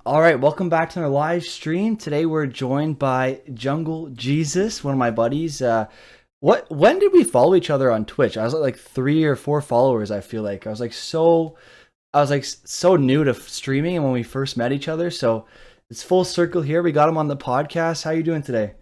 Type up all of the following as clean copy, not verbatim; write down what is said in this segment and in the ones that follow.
All right, welcome back to our live stream. Today we're joined by Jungle Jesus, one of my buddies. When did we follow each other on Twitch? I was at like 3 or 4 followers. I feel like I was like so new to streaming, and when we first met each other, so it's full circle here. We got him on the podcast. How you doing today?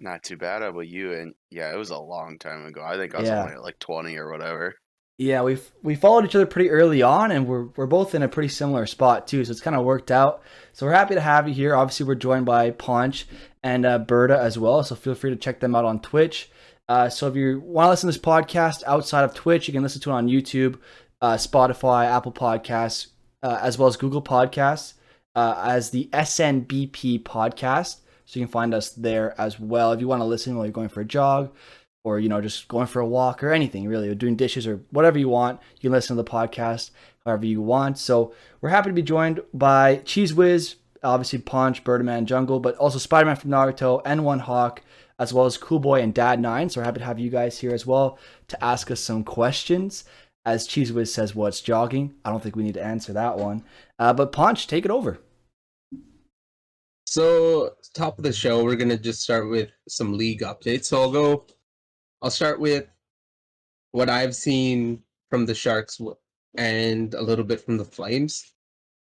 Not too bad. How about you? And yeah, it was a long time ago. I think I was Yeah, only at like 20 or whatever. yeah. We followed each other pretty early on, and we're both in a pretty similar spot too. So it's kind of worked out. So we're happy to have you here. Obviously, we're joined by Ponch and Berta as well. So feel free to check them out on Twitch. So if you want to listen to this podcast outside of Twitch, you can listen to it on YouTube, Spotify, Apple Podcasts, as well as Google Podcasts, as the SNBP podcast. So you can find us there as well if you want to listen while you're going for a jog, or just going for a walk or anything really, or doing dishes or whatever you want. You can listen to the podcast however you want. So we're happy to be joined by Cheese Whiz, obviously Punch, Birdman, Jungle, but also Spider-Man from Naruto, N1 Hawk, as well as Cool Boy and Dad 9. So we're happy to have you guys here as well to ask us some questions. As Cheese Whiz says, what's jogging? I don't think we need to answer that one. But Punch, take it over. So, top of the show, we're gonna just start with some league updates. I'll start with what I've seen from the Sharks and a little bit from the Flames.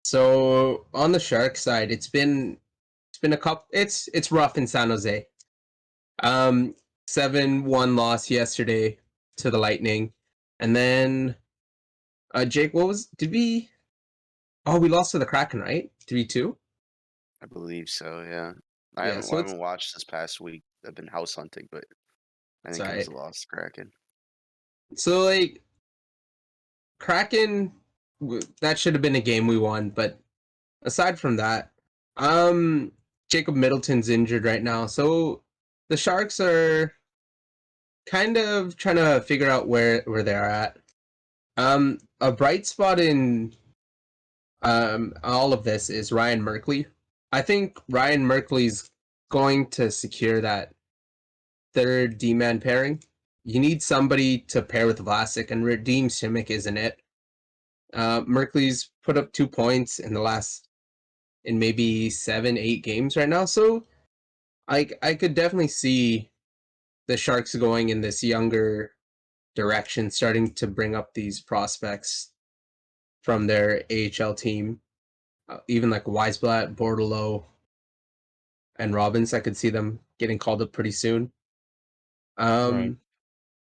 So on the Shark side, it's rough in San Jose. 7-1 loss yesterday to the Lightning. And then Jake, we lost to the Kraken, right? 3-2? I believe so, yeah. I Yeah, haven't, so I it's haven't watched this past week. I've been house hunting, but I think it was sorry. a lost Kraken. So like Kraken, that should have been a game we won, but aside from that, Jacob Middleton's injured right now, so the Sharks are kind of trying to figure out where they're at. A bright spot in all of this is Ryan Merkley. I think Ryan Merkley's going to secure that third D-man pairing. You need somebody to pair with Vlasic, and Radim Simic isn't it. Merkley's put up 2 points in maybe 7-8 games right now, so I could definitely see the Sharks going in this younger direction, starting to bring up these prospects from their AHL team, even like Weisblatt, Bordelot, and Robbins. I could see them getting called up pretty soon. Right.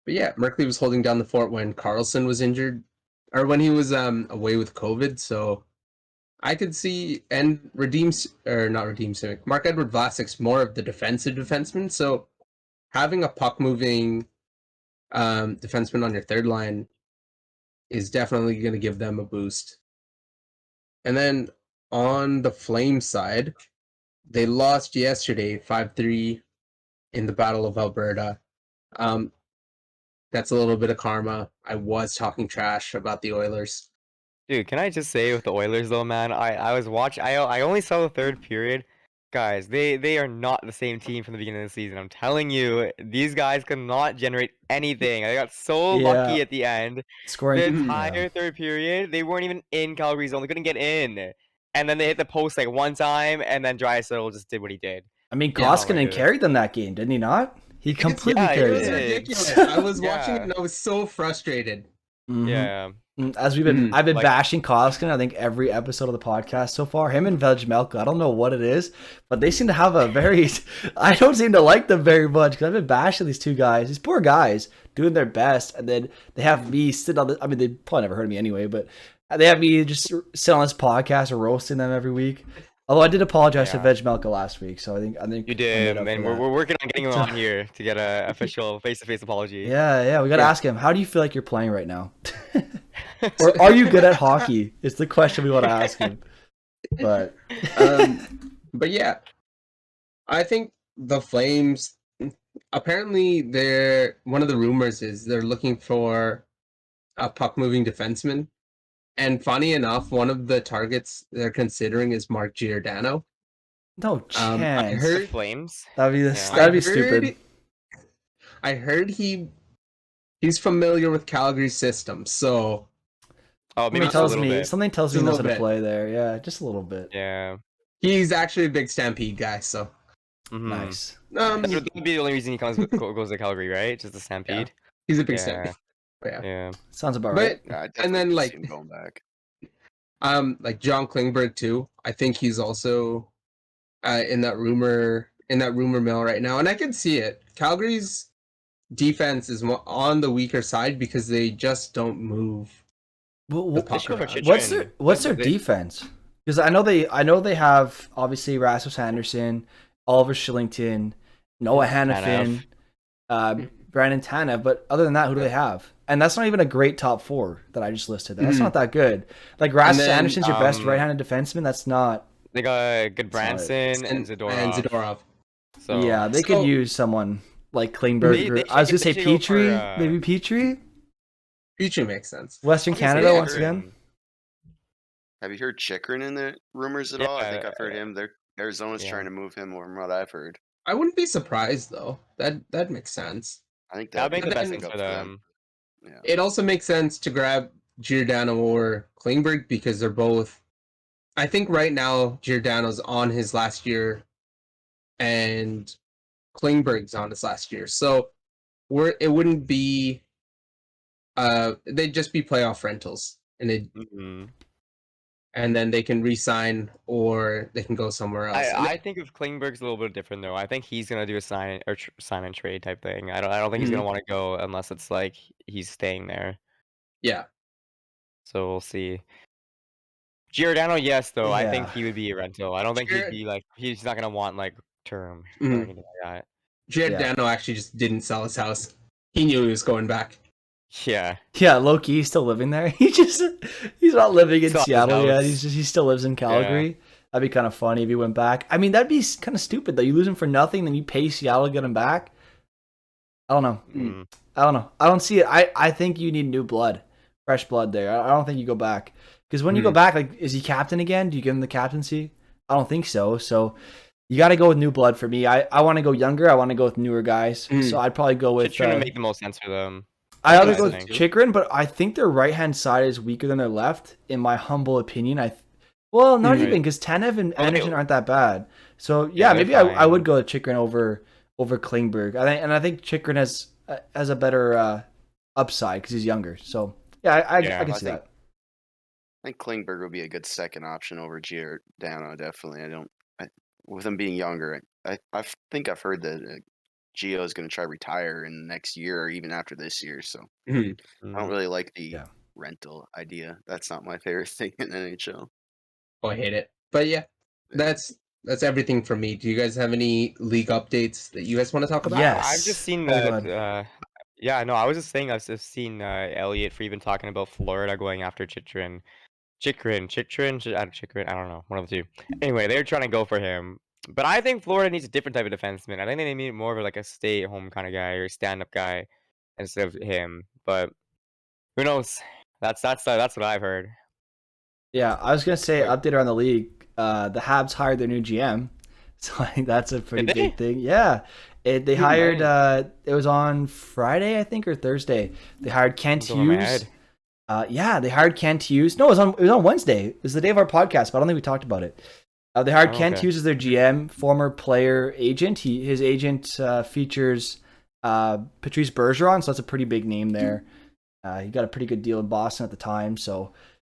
But yeah, Merkley was holding down the fort when Carlson was injured, or when he was away with COVID. So I could see, and Mark Edward Vlasic's more of the defensive defenseman. So having a puck moving defenseman on your third line is definitely going to give them a boost. And then on the Flames side, they lost yesterday 5-3 in the Battle of Alberta. That's a little bit of karma. I was talking trash about the Oilers. Dude, can I just say with the Oilers though, man, I was watching. I only saw the third period. Guys, they are not the same team from the beginning of the season. I'm telling you, these guys could not generate anything. They got so Yeah, lucky at the end. The scoring. Yeah. entire third period, they weren't even in Calgary zone. They couldn't get in. And then they hit the post like one time, and then Draisaitl just did what he did. I mean, Yeah. Oh my Koskinen goodness. carried them that game, didn't he not? He completely Yeah, he carried It was them. did. ridiculous. I was watching it Yeah. and I was so frustrated. Yeah. As Mhm. I've been Like, bashing Koskinen, I think every episode of the podcast so far. Him and Vejmelka, I don't know what it is, but they seem to have a very. I don't seem to like them very much because I've been bashing these two guys, these poor guys, doing their best, and then they have me sit on the. I mean, they probably never heard of me anyway, but they have me just sit on this podcast or roasting them every week. Although I did apologize to yeah. Vejmelka last week, so I think You I did, made up and for that. we're working on getting him on here to get a official face-to-face apology. Yeah, we gotta Yeah. ask him. How do you feel like you're playing right now? Or are you good at hockey? It's the question we want to ask him. But But yeah, I think the Flames, apparently one of the rumors is they're looking for a puck moving defenseman. And funny enough, one of the targets they're considering is Mark Giordano. no I chance. The heard Flames. That'd be Yeah. that'd be stupid. I heard he's familiar with Calgary's system, so Oh, maybe just a little bit. Something tells me Just he a knows how little to bit. play there. Yeah, just a little bit. Yeah. He's actually a big Stampede guy, so Nice. That would be the only reason he goes to Calgary, right? Just the Stampede. he's a big Yeah. Stampede. Yeah. Yeah. Sounds about right. But Yeah, I and definitely then could like see him going back. like John Klingberg too. I think he's also in that rumor mill right now, and I can see it. Calgary's defense is on the weaker side because they just don't move the They should go for puck around. Chitrin. What's their They- defense? Because I know they have obviously Rasmus Anderson, Oliver Shillington, Noah Hannafin, Brandon Tanev, but other than that, who do they have? And that's not even a great top four that I just listed. That's not that good. Like Rasmus then, Anderson's your best right-handed defenseman. That's not. They got good Branson and And Zadorov. So Yeah, they could use someone like Klingberg. They I was gonna should say go for, Petrie, maybe Petrie, Future makes sense. Western Canada once again. Have you heard Chikrin in the rumors at all? I think Yeah. I've heard him. Arizona's trying to move him from what I've heard. I wouldn't be surprised though. That makes sense. I think That would make the best then- sense for them. Yeah. It also makes sense to grab Giordano or Klingberg because they're both. I think right now Giordano's on his last year, and Klingberg's on his last year. So it wouldn't be. They'd just be playoff rentals, and then they can re-sign or they can go somewhere else. I think of Klingberg's a little bit different though. I think he's gonna do a sign and trade type thing. I don't think he's gonna want to go unless it's like he's staying there. Yeah. So we'll see. Giordano, yes, though. I think Yeah. he would be a rental. I don't think he'd be like he's not gonna want like term or Mhm. anything like that. Giordano actually just didn't sell his house. He knew he was going back. Yeah. Yeah, Loki, he's still living there. He's not living in Still has Seattle yet. house. He still lives in Calgary. That'd be kind of funny if he went back. I mean, that'd be kind of stupid though. You lose him for nothing, then you pay Seattle to get him back. I don't know. I don't know. I don't see it. I think you need new blood, fresh blood there. I don't think you go back because when you go back, like, is he captain again? Do you give him the captaincy? I don't think so. So you got to go with new blood for me. I want to go younger. I want to go with newer guys. So I'd probably go with. Chitrin would make the most sense for them. I either go with think. Chikrin, but I think their right hand side is weaker than their left, in my humble opinion. Not even because Tanev and Anderson aren't that bad. So yeah, they're maybe I fine. would go with Chikrin over Klingberg. I think Chikrin has a better upside because he's younger. So yeah, I can see that. I think Klingberg would be a good second option over Giordano. Definitely. With him being younger, I think I've heard that Gio is going to try to retire in the next year or even after this year. So I don't really like the rental idea. That's not my favorite thing in NHL. Oh, I hate it. But yeah, that's everything from me. Do you guys have any league updates that you guys want to talk about? Yes. I've just seen Oh, go that. I was just saying I've just seen Elliot for even talking about Florida going after Chikrin. I don't know, one of the two. Anyway, they're trying to go for him. But I think Florida needs a different type of defenseman. I think they need more of like a stay-at-home kind of guy or stand-up guy instead of him. But who knows? That's what I've heard. Yeah, I was gonna say update around the league. The Habs hired their new GM, so I think that's a pretty big thing. Yeah, they hired. It was on Friday, I think, or Thursday. They hired Kent Hughes. They hired Kent Hughes. No, it was on Wednesday. It was the day of our podcast, but I don't think we talked about it. They hired Kent Hughes as their GM, former player agent. His agent features Patrice Bergeron, so that's a pretty big name there. He got a pretty good deal in Boston at the time, so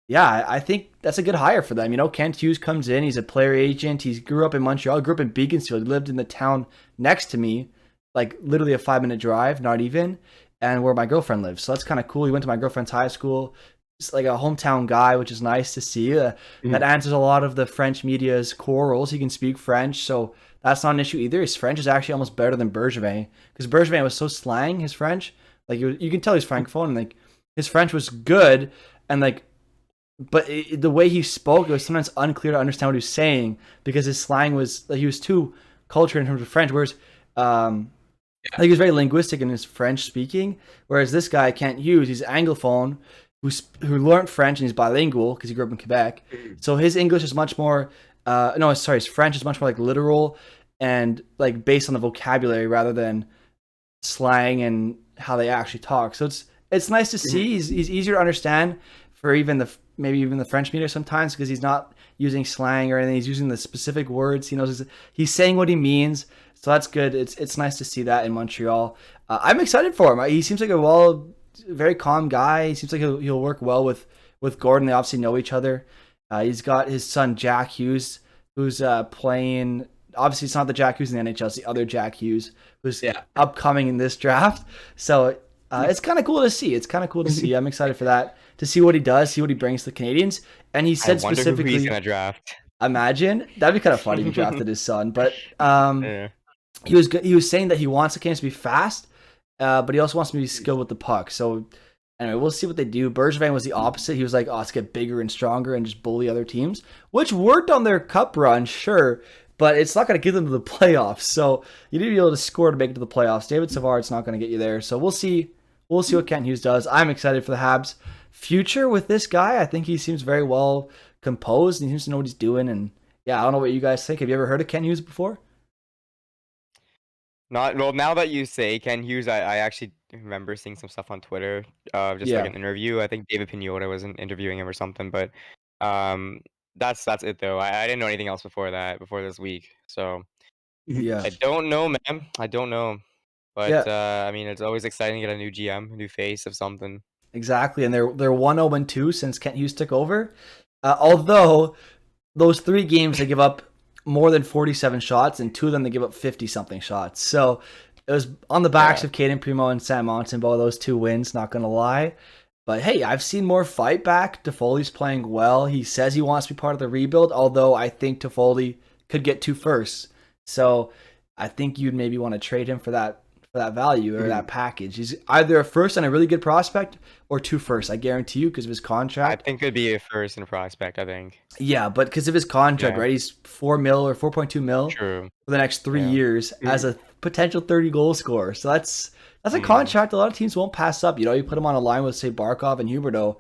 yeah, I think that's a good hire for them. You know, Kent Hughes comes in. He's a player agent. He grew up in Montreal. Grew up in Beaconsfield. He lived in the town next to me, like literally a 5-minute drive, not even, and where my girlfriend lives. So that's kind of cool. He went to my girlfriend's high school. It's like a hometown guy, which is nice to see. That answers a lot of the French media's quarrels. He can speak French, so that's not an issue either. His French is actually almost better than Bergevin, because Bergevin was so slang, his French. Like, you can tell he's Francophone, and like his French was good, and like, but the way he spoke, it was sometimes unclear to understand what he was saying because his slang was like he was too cultured in terms of French. Whereas, like, he was very linguistic in his French speaking. Whereas this guy, Kent Hughes, he's Anglophone who learned French and he's bilingual because he grew up in Quebec. So his English is much more, his French is much more like literal and like based on the vocabulary rather than slang and how they actually talk. So it's nice to see. He's easier to understand for maybe even the French media sometimes, because he's not using slang or anything. He's using the specific words. He knows he's saying what he means. So that's good. It's nice to see that in Montreal. I'm excited for him. He seems like very calm guy. He seems like he'll work well with Gordon. They obviously know each other. He's got his son Jack Hughes, who's playing. Obviously, it's not the Jack Hughes in the NHL. It's the other Jack Hughes, who's upcoming in this draft. So it's kind of cool to see. I'm excited for that, to see what he does, see what he brings to the Canadiens. And he said I wonder specifically, who he's gonna draft. imagine that'd be kind of funny if he drafted his son. But Yeah. he was saying that he wants the Canadiens to be fast, but he also wants to be skilled with the puck. So anyway, we'll see what they do. Bergevin was the opposite. He was like, "Oh, let's get bigger and stronger and just bully other teams," which worked on their cup run, sure. But it's not going to get them to the playoffs. So you need to be able to score to make it to the playoffs. David Savard's not going to get you there. So we'll see. We'll see what Kent Hughes does. I'm excited for the Habs' future with this guy. I think he seems very well composed and he seems to know what he's doing. And yeah, I don't know what you guys think. Have you ever heard of Kent Hughes before? Not well. Now that you say Ken Hughes, I actually remember seeing some stuff on Twitter, just like an interview. I think David Pagnotta was interviewing him or something. But that's it though. I didn't know anything else before this week. So Yeah. I don't know, man. I don't know. But Yeah. I mean, it's always exciting to get a new GM, a new face of something. Exactly. And they're 1-0-2 since Kent Hughes took over. Although those 3 games they give up more than 47 shots, and 2 of them they give up 50-something shots. So it was on the backs of Caden Primo and Sam Montembeau, those 2 wins, not going to lie. But hey, I've seen more fight back. Toffoli's playing well. He says he wants to be part of the rebuild, although I think Toffoli could get 2 firsts. So I think you'd maybe want to trade him for that value or that package. He's either a first and a really good prospect or 2 firsts, I guarantee you, because of his contract. I think it'd be a first and a prospect, I think. Yeah, but because of his contract, right? He's $4 million or 4.2 million for the next 3 years as a potential 30 goal scorer. So that's a contract a lot of teams won't pass up. You put him on a line with, say, Barkov and Huberdeau,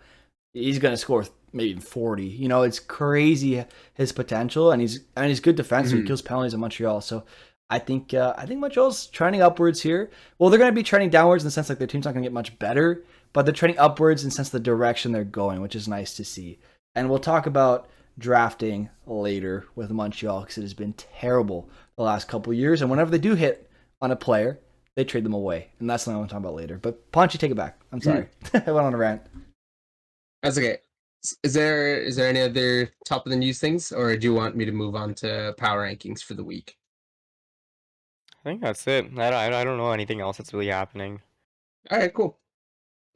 he's going to score maybe even 40. It's crazy his potential, and he's good defensive. He kills penalties in Montreal. So I think Montreal's trending upwards here. Well, they're going to be trending downwards in the sense like their team's not going to get much better, but they're trending upwards in the sense of the direction they're going, which is nice to see. And we'll talk about drafting later with Montreal because it has been terrible the last couple of years. And whenever they do hit on a player, they trade them away. And that's what I'm talking about later. But Ponchi, take it back. I'm sorry. I went on a rant. That's okay. Is there any other top of the news things, or do you want me to move on to power rankings for the week? I think that's it. I don't know anything else that's really happening. All right, cool.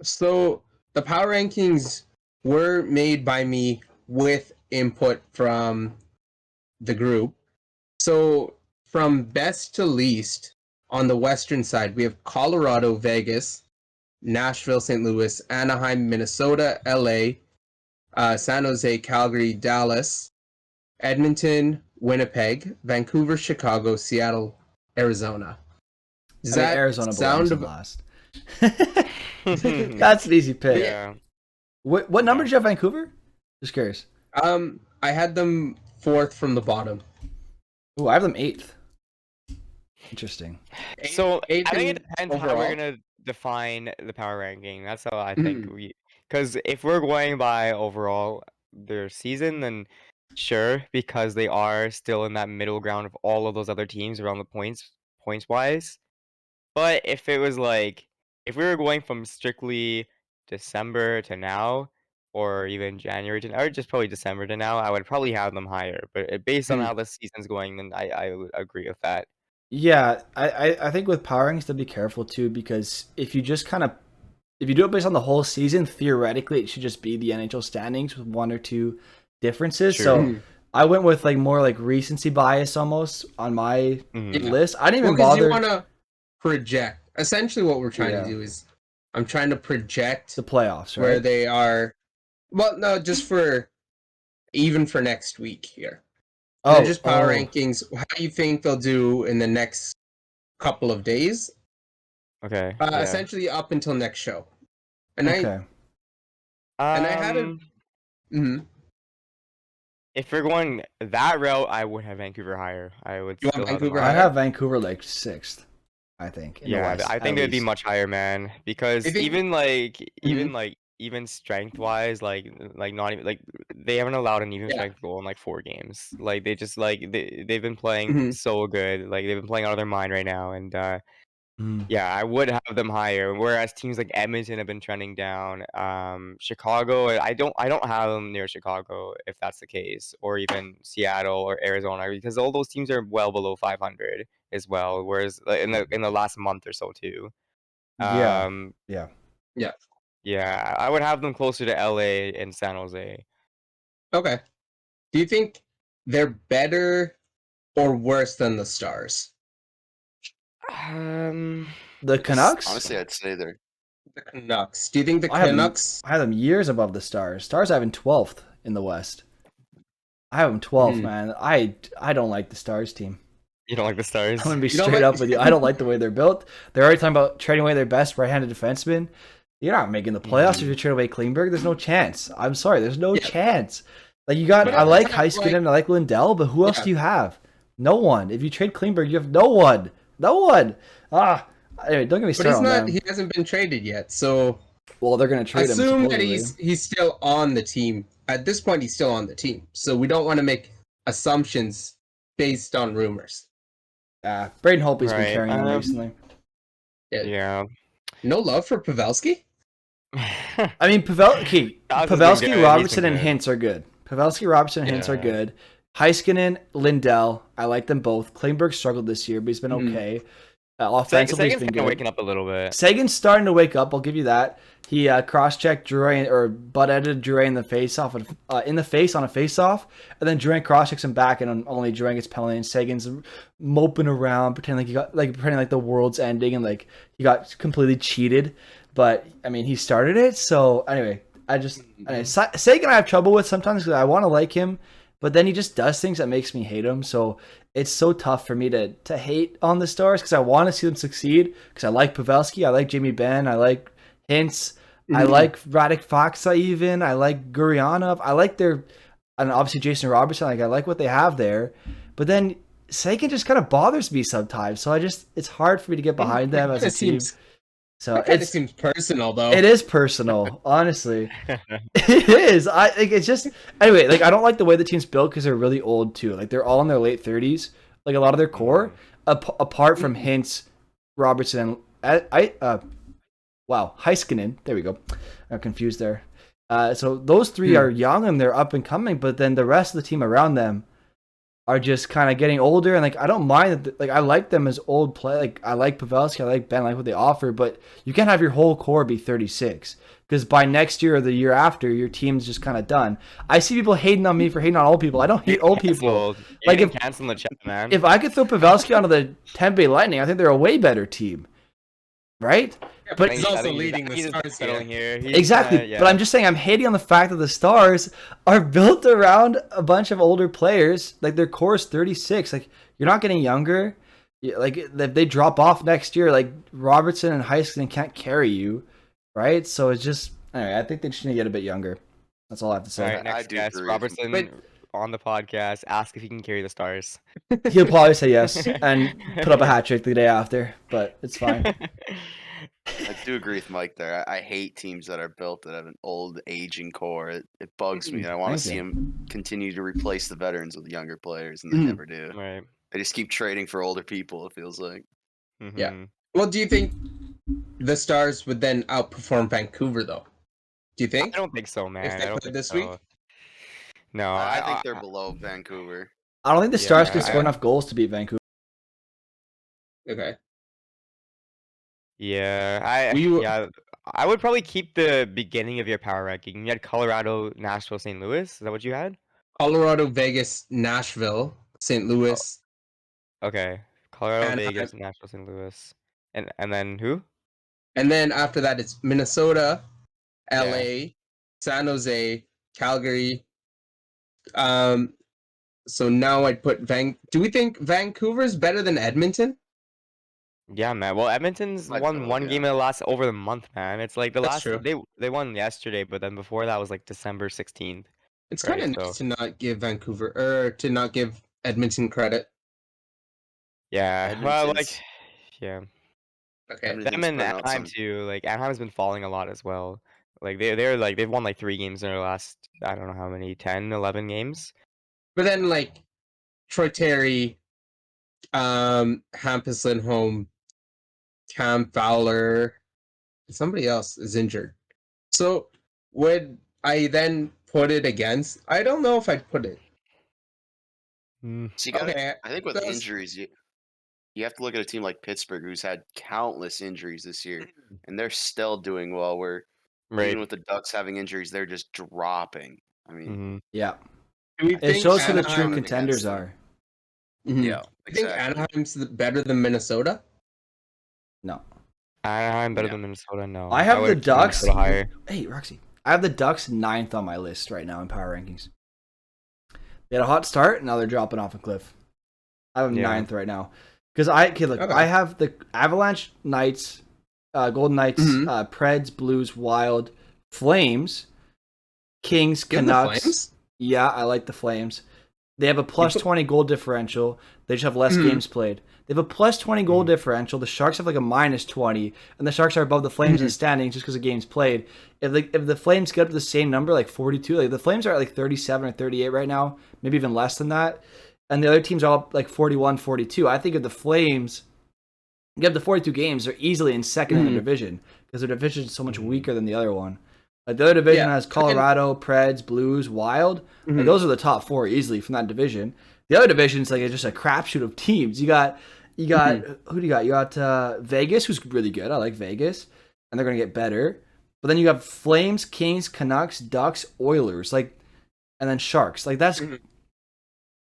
So the power rankings were made by me with input from the group. So from best to least on the western side, we have Colorado, Vegas, Nashville, St. Louis, Anaheim, Minnesota, LA, San Jose, Calgary, Dallas, Edmonton, Winnipeg, Vancouver, Chicago, Seattle, Arizona. Does that Arizona sound belongs last? That's an easy pick. Yeah. What number did you have Vancouver? Just curious. I had them 4th from the bottom. Ooh, I have them 8th. Interesting. So I Eighth think it and depends how we're overall? gonna define the power ranking. That's how I think because if we're going by overall their season, then sure, because they are still in that middle ground of all of those other teams around the points wise. But if it was like if we were going from strictly December to now, or even January to or just probably December to now, I would probably have them higher. But based on how the season's going, then I would agree with that. Yeah, I think with power rankings to be careful too, because if you just if you do it based on the whole season, theoretically it should just be the NHL standings with 1 or 2 differences. So I went with more recency bias almost on my list. I didn't even bother. You want to project. Essentially, what we're trying to do is I'm trying to project the playoffs, right? Where they are. Well, no, just even for next week here. They're just power rankings. How do you think they'll do in the next couple of days? Okay. Essentially up until next show. And okay. I had a. If we're going that route, I would have Vancouver higher. I would. You want Vancouver I higher? have Vancouver 6th. I think. Yeah, I think it'd be much higher, man. Because even even strength wise, like not even like they haven't allowed an even Yeah. strength goal in like 4 games. Like they just like they've been playing Mhm. so good. Like they've been playing out of their mind right now, and Mm. yeah, I would have them higher. Whereas teams like Edmonton have been trending down. Chicago, I don't have them near Chicago if that's the case, or even Seattle or Arizona, because all those teams are well below 500 as well. Whereas in the last month or so too. Yeah. Um, Yeah. Yeah. yeah, I would have them closer to LA and San Jose. Okay. Do you think they're better or worse than the Stars? Um, The Canucks. Honestly, I'd say they're The Canucks. Do you think the I have them. Canucks? I have them years above the Stars. Stars I have them 12th in the West. I have them 12th, man. I don't like the Stars team. you don't like the Stars? I'm gonna be You don't straight like- up with you. I don't like the way they're built. They're already talking about trading away their best right-handed defenseman. You're not making the playoffs if you trade away Klingberg. There's no chance. I'm sorry. There's no Yeah. chance. Like you got, But I at the like time, Heiskanen, I like Lindell, but who else Yeah. do you have? No one. If you trade Klingberg, you have no one. No one. Anyway, don't get me But started he's on not. them. He hasn't been traded yet, so Well, they're gonna trade him. assume that Supposedly. he's still on the team. At this point, he's still on the team. So we don't want to make assumptions based on rumors. Braden Holtby's been Right, carrying them recently. Yeah. No love for Pavelski? I mean, Pavelski, Alex has been good. He's Robertson, been and good. Hintz are good. Pavelski, Robertson, and Hintz are Yeah. good. Heiskanen, Lindell, I like them both. Klingberg struggled this year, but he's been Mhm. okay. Offensively, he's Sagan's been kind of good. waking up a little bit. Sagan's starting to wake up. I'll give you that. He cross-checked Drouin or butt-edited Drouin in the face-off, in the face on a face-off, and then Drouin cross-checks him back, and only Drouin gets penalty. And Sagan's moping around, pretending like the world's ending, and like he got completely cheated. But I mean, he started it. So anyway, Sagan I have trouble with sometimes because I want to like him, but then he just does things that makes me hate him. So it's so tough for me to hate on the Stars because I want to see them succeed because I like Pavelski, I like Jamie Benn, I like Hintz, I like Radek Faksa even, I like Gurianov, I like and obviously Jason Robertson, like I like what they have there, but then Sagan just kind of bothers me sometimes, so it's hard for me to get behind them as a team. So It seems personal, though. it is personal, honestly. It is. I think it's just anyway. Like I don't like the way the team's built because they're really old too. Like they're all in their late 30s. Like a lot of their core, apart from Hintz, Robertson, Heiskanen. There we go. I'm confused there. So those three are young and they're up and coming, but then the rest of the team around them are just kind of getting older. And like I don't mind that. Like I like them as old play. Like I like Pavelski, I like Ben, I like what they offer. But you can't have your whole core be 36 because by next year or the year after, your team's just kind of done. I see people hating on me for hating on old people. I don't hate old people. Like if cancel the chat, man. If I could throw Pavelski onto the Tampa Bay Lightning, I think they're a way better team, right? But he's also leading the Stars here. Exactly. But I'm just saying I'm hating on the fact that the Stars are built around a bunch of older players. Like their core is 36. Like you're not getting younger. Like if they drop off next year, like Robertson and Heiskanen can't carry you, right? So it's just anyway. I think they just need to get a bit younger. That's all I have to say. All right, next I do guest, agree. Robertson on the podcast. Ask if he can carry the Stars. He'll probably say yes and put up a hat trick the day after, but it's fine. I do agree with Mike there. I hate teams that are built that have an old, aging core. It bugs me, and I want to see them continue to replace the veterans with younger players, and they never do. Right. They just keep trading for older people. It feels like. Mhm. Well, do you think the Stars would then outperform Vancouver, though? Do you think? I don't think so, man. If they I don't played think this so. week? No, I think they're below Vancouver. I don't think the Stars can Yeah, score enough goals to beat Vancouver. Okay. Yeah, I would probably keep the beginning of your power ranking. You had Colorado, Nashville, St. Louis. Is that what you had? Colorado, Vegas, Nashville, St. Louis. Okay, Colorado, And Vegas, Nashville, St. Louis, and then who? And then after that, it's Minnesota, LA, San Jose, Calgary. So now I'd put Do we think Vancouver's better than Edmonton? Yeah, man. Well, Edmonton's Like won so, one yeah. game in the last over the month, man. It's like the That's last true. they won yesterday, but then before that was like December 16th. It's Right, kind of nice to not give Vancouver or to not give Edmonton credit. Yeah, well, like, Edmonton's- yeah, Okay. Edmonton's them and putting out Anaheim some- too. Like Anaheim's been falling a lot as well. Like they've won like 3 games in their last, I don't know how many, 10, 11 games. But then like Troy Terry, Hampus Lindholm, Cam Fowler, somebody else is injured. So would I then put it against? I don't know if I'd put it. So you gotta, Okay, I think with that's- injuries, you have to look at a team like Pittsburgh, who's had countless injuries this year, and they're still doing well. Where Right. even with the Ducks having injuries, they're just dropping. I mean, Mhm. Yeah. Do we It think shows who the true Anaheim- contenders them. are. Mhm. yeah, I think exactly. Anaheim's better than Minnesota. No. Anaheim better Yeah. than Minnesota. No, I have the would've put Ducks. Minnesota higher. Hey, Roxy. I have the Ducks 9th on my list right now in power rankings. They had a hot start, and now they're dropping off a cliff. I have them Yeah. 9th right now. Because I have the Avalanche, Knights, Golden Knights, Mhm. Preds, Blues, Wild, Flames, Kings, Give them the Canucks. Flames? Yeah, I like the Flames. They have a plus put- 20 goal differential. They just have less Mhm. games played. They have a plus 20 goal differential. The Sharks have like a minus 20, and the Sharks are above the Flames in standings just because of games played. If the Flames get up to the same number, like 42, like the Flames are at like 37 or 38 right now, maybe even less than that. And the other teams are all like 41, 42. I think if the Flames get up to 42 games, they're easily in second in the division because their division is so much weaker than the other one. Like the other division has Colorado, Preds, Blues, Wild. Like those are the top 4 easily from that division. The other division is like it's just a crapshoot of teams. You got who do you got? You got Vegas, who's really good. I like Vegas, and they're gonna get better. But then you have Flames, Kings, Canucks, Ducks, Oilers, like, and then Sharks. Like that's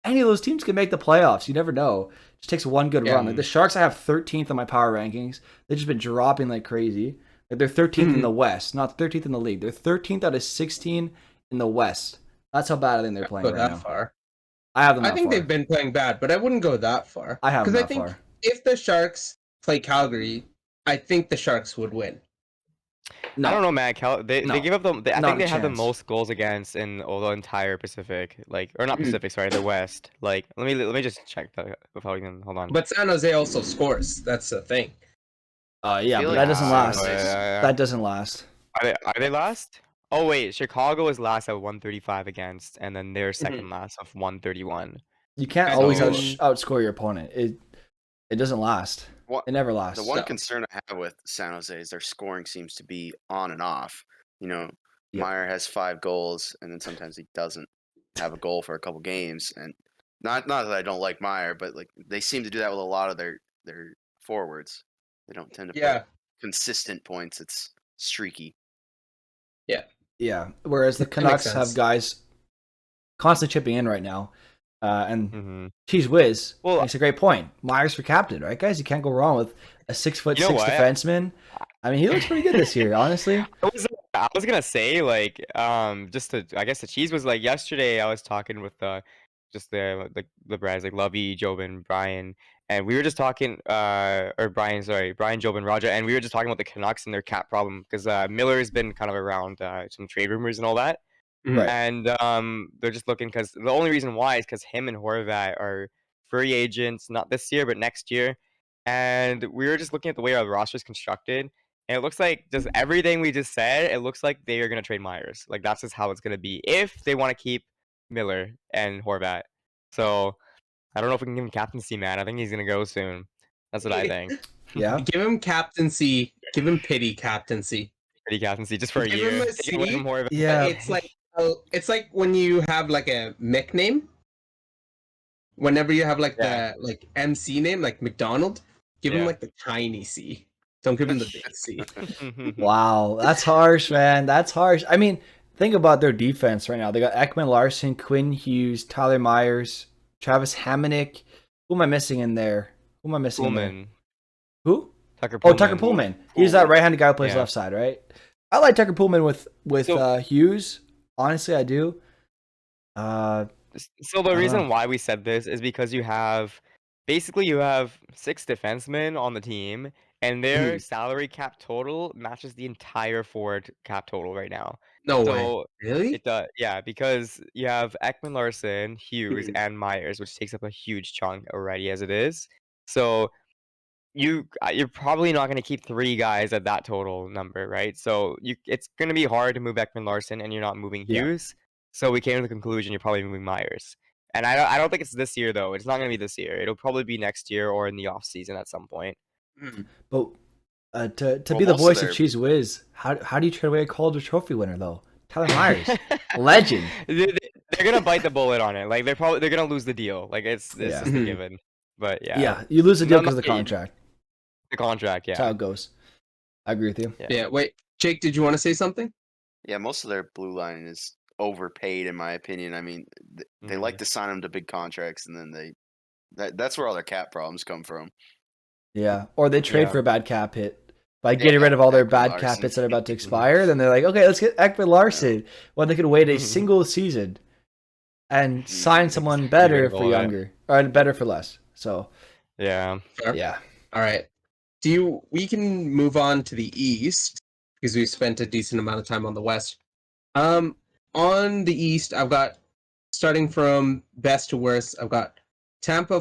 any of those teams can make the playoffs. You never know. It just takes one good run. Like the Sharks, I have 13th on my power rankings. They've just been dropping like crazy. Like they're 13th in the West, not 13th in the league. They're 13th out of 16 in the West. That's how bad I think they're playing right now. Far. I have them. I think they've been playing bad, but I wouldn't go that far. I have them because I that think far. if the Sharks play Calgary, I think the Sharks would win. No. I don't know, man. They give up the. I Not think a they have the chance. most goals against in all the entire Pacific, like, or not Pacific, sorry, the West. Like, let me just check that before we can hold on. But San Jose also scores. That's the thing. Yeah, feel but like that doesn't San last. Jose's- That doesn't last. Are they last? Oh wait, Chicago is last at 135 against, and then they're second last of 131. You can't I always think- outscore your opponent. It doesn't last. What- It never lasts. The one No. concern I have with San Jose is their scoring seems to be on and off. You know, Yeah. Meyer has 5 goals, and then sometimes he doesn't have a goal for a couple games. And not that I don't like Meyer, but like they seem to do that with a lot of their forwards. They don't tend to put consistent points. It's streaky. Yeah. Whereas the That makes Canucks have sense. guys constantly chipping in right now. And Mm-hmm. Cheese Whiz Well- makes a great point. Myers for captain, right, guys? You can't go wrong with a 6'6" You know what? defenseman. I mean, he looks pretty good this year, honestly. I was gonna say, like, just to, I guess the cheese was like yesterday. I was talking with just the Brads, like Lovey, Jobin, Brian, and we were just talking, or Brian, Jobin, Roger, and we were just talking about the Canucks and their cap problem because Miller has been kind of around some trade rumors and all that. Right. And they're just looking because the only reason why is because him and Horvat are free agents, not this year but next year. And we were just looking at the way our roster is constructed, and it looks like just everything we just said. It looks like they are gonna trade Myers. Like that's just how it's gonna be if they want to keep Miller and Horvat. So I don't know if we can give him captaincy, man. I think he's gonna go soon. That's what I think. Yeah. Give him captaincy. Give him pity captaincy. Pretty captaincy just for a Give year. him a Take away C. from Horvat. Yeah. It's like when you have like a nickname. Whenever you have like the like MC name, like McDonald, give him like the tiny C. Don't give him the big C. Wow, that's harsh, man. That's harsh. I mean, think about their defense right now. They got Ekman Larson, Quinn Hughes, Tyler Myers, Travis Hamonic. Who am I missing in there? Who am I missing in there? Pullman. Who? Tucker Oh, Pullman. Tucker Pullman. He's that right-handed guy who plays Yeah. left side, right? I like Tucker Pullman with So- Hughes. Honestly, I do. So the reason why we said this is because you have 6 defensemen on the team, and their salary cap total matches the entire forward cap total right now. No way. So Really? it does, yeah, because you have Ekman Larson, Hughes, and Myers, which takes up a huge chunk already as it is. So you're probably not going to keep 3 guys at that total number, right? So it's going to be hard to move Ekman Larson, and you're not moving Yeah. Hughes. So we came to the conclusion you're probably moving Myers. And I don't think it's this year though. It's not going to be this year. It'll probably be next year or in the off season at some point. But to Well, be the most of voice of their- Cheese Whiz, how do you trade away a Calder Trophy winner though? Tyler Myers, legend. They're gonna bite the bullet on it. Like they're gonna lose the deal. Like it's Yeah. just a given. But yeah, Yeah, you lose the deal No, because of the not- contract. the contract. That's how Yeah, it goes. I agree with you. Yeah, wait. Jake, did you want to say something? Yeah, most of their blue line is overpaid, in my opinion. I mean, they like to sign them to big contracts, and then that's where all their cap problems come from. Yeah, or they trade Yeah. for a bad cap hit. By getting rid of all their Ekman bad cap Larson. hits that are about to expire, then they're like, okay, let's get Ekman Larson. When they could wait a single season and sign someone better for All that. younger, or better for less. So, yeah. Fair. yeah. All right. We can move on to the East because we spent a decent amount of time on the West. On the East, I've got starting from best to worst. I've got Tampa,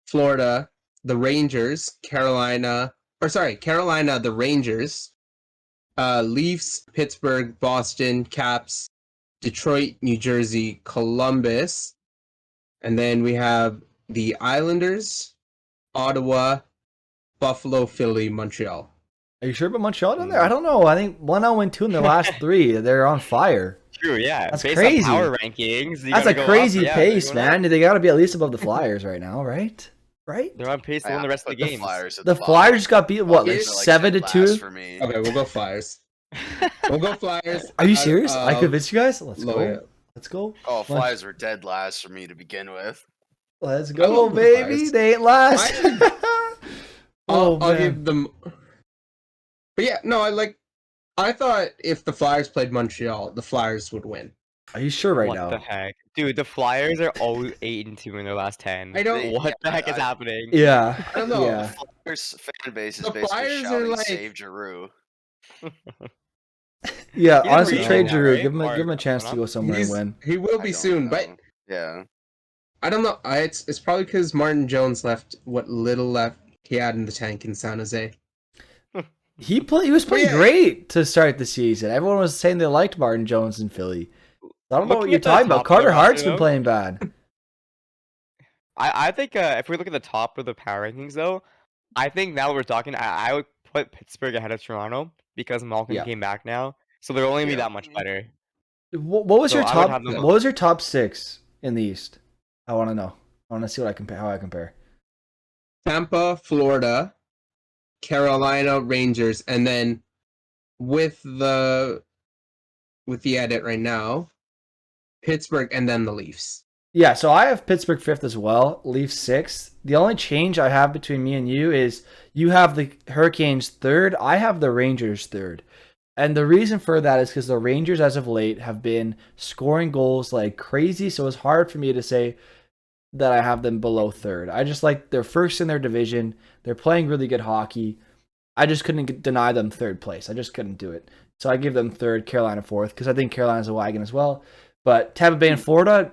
Florida, the Rangers, Carolina, the Rangers, Leafs, Pittsburgh, Boston, Caps, Detroit, New Jersey, Columbus, and then we have the Islanders, Ottawa, Buffalo, Philly, Montreal. Are you sure about Montreal down there? I don't know. I think 1-0-2 in their last 3. They're on fire. True. Yeah. That's Based crazy. on power rankings. you That's gotta a go up. crazy Yeah, pace, they're going man. up. They got to be at least above the Flyers right now, right? Right? They're on pace to win the rest of the put games. Flyers at The bottom. Flyers got beat what, like Flyers They're, 7 to dead 2? last for me. Okay, we'll go Flyers. We'll go Flyers. Are you serious? I convinced you guys. Let's lower- go. Let's go. Oh, Flyers were dead last for me to begin with. Let's I go, love the baby. Flyers. They ain't last. I'll man. give them. But yeah, no, I thought if the Flyers played Montreal, the Flyers would win. Are you sure right What now? the heck, dude? The Flyers are 0-8-2 in their last 10. I don't- What the heck is I- happening? Yeah. I don't know. Yeah. Flyers fan base is The basically Flyers are shouting, like- "Save Giroux." Yeah, He's honestly, free trade now, Giroux. right? Give Or him a chance to not? go somewhere and win. He will I be don't soon, but know. Yeah, I don't know. It's probably because Martin Jones left what little left he had in the tank in San Jose. He was playing Yeah. great to start the season. Everyone was saying they liked Martin Jones in Philly. I don't know what Looking you're at the talking about. top Carter of the Hart's roster, been though. playing bad. I think if we look at the top of the power rankings, though, I think now we're talking. I would put Pittsburgh ahead of Toronto because Malkin Yeah. came back now, so they're only gonna be Yeah. that much better. What was So your I would top? have them- What was your top 6 in the East? I want to know. I want to see what I compare. How I compare. Tampa, Florida, Carolina, Rangers, and then with the edit right now, Pittsburgh, and then the Leafs. Yeah, so I have Pittsburgh 5th as well, Leafs 6th. The only change I have between me and you is you have the Hurricanes 3rd, I have the Rangers 3rd. And the reason for that is because the Rangers, as of late, have been scoring goals like crazy, so it's hard for me to say that I have them below 3rd. I just like they're first in their division, they're playing really good hockey. I just couldn't deny them 3rd place. I just couldn't do it. So I give them 3rd, Carolina 4th, because I think Carolina's a wagon as well. But Tampa Bay and Florida,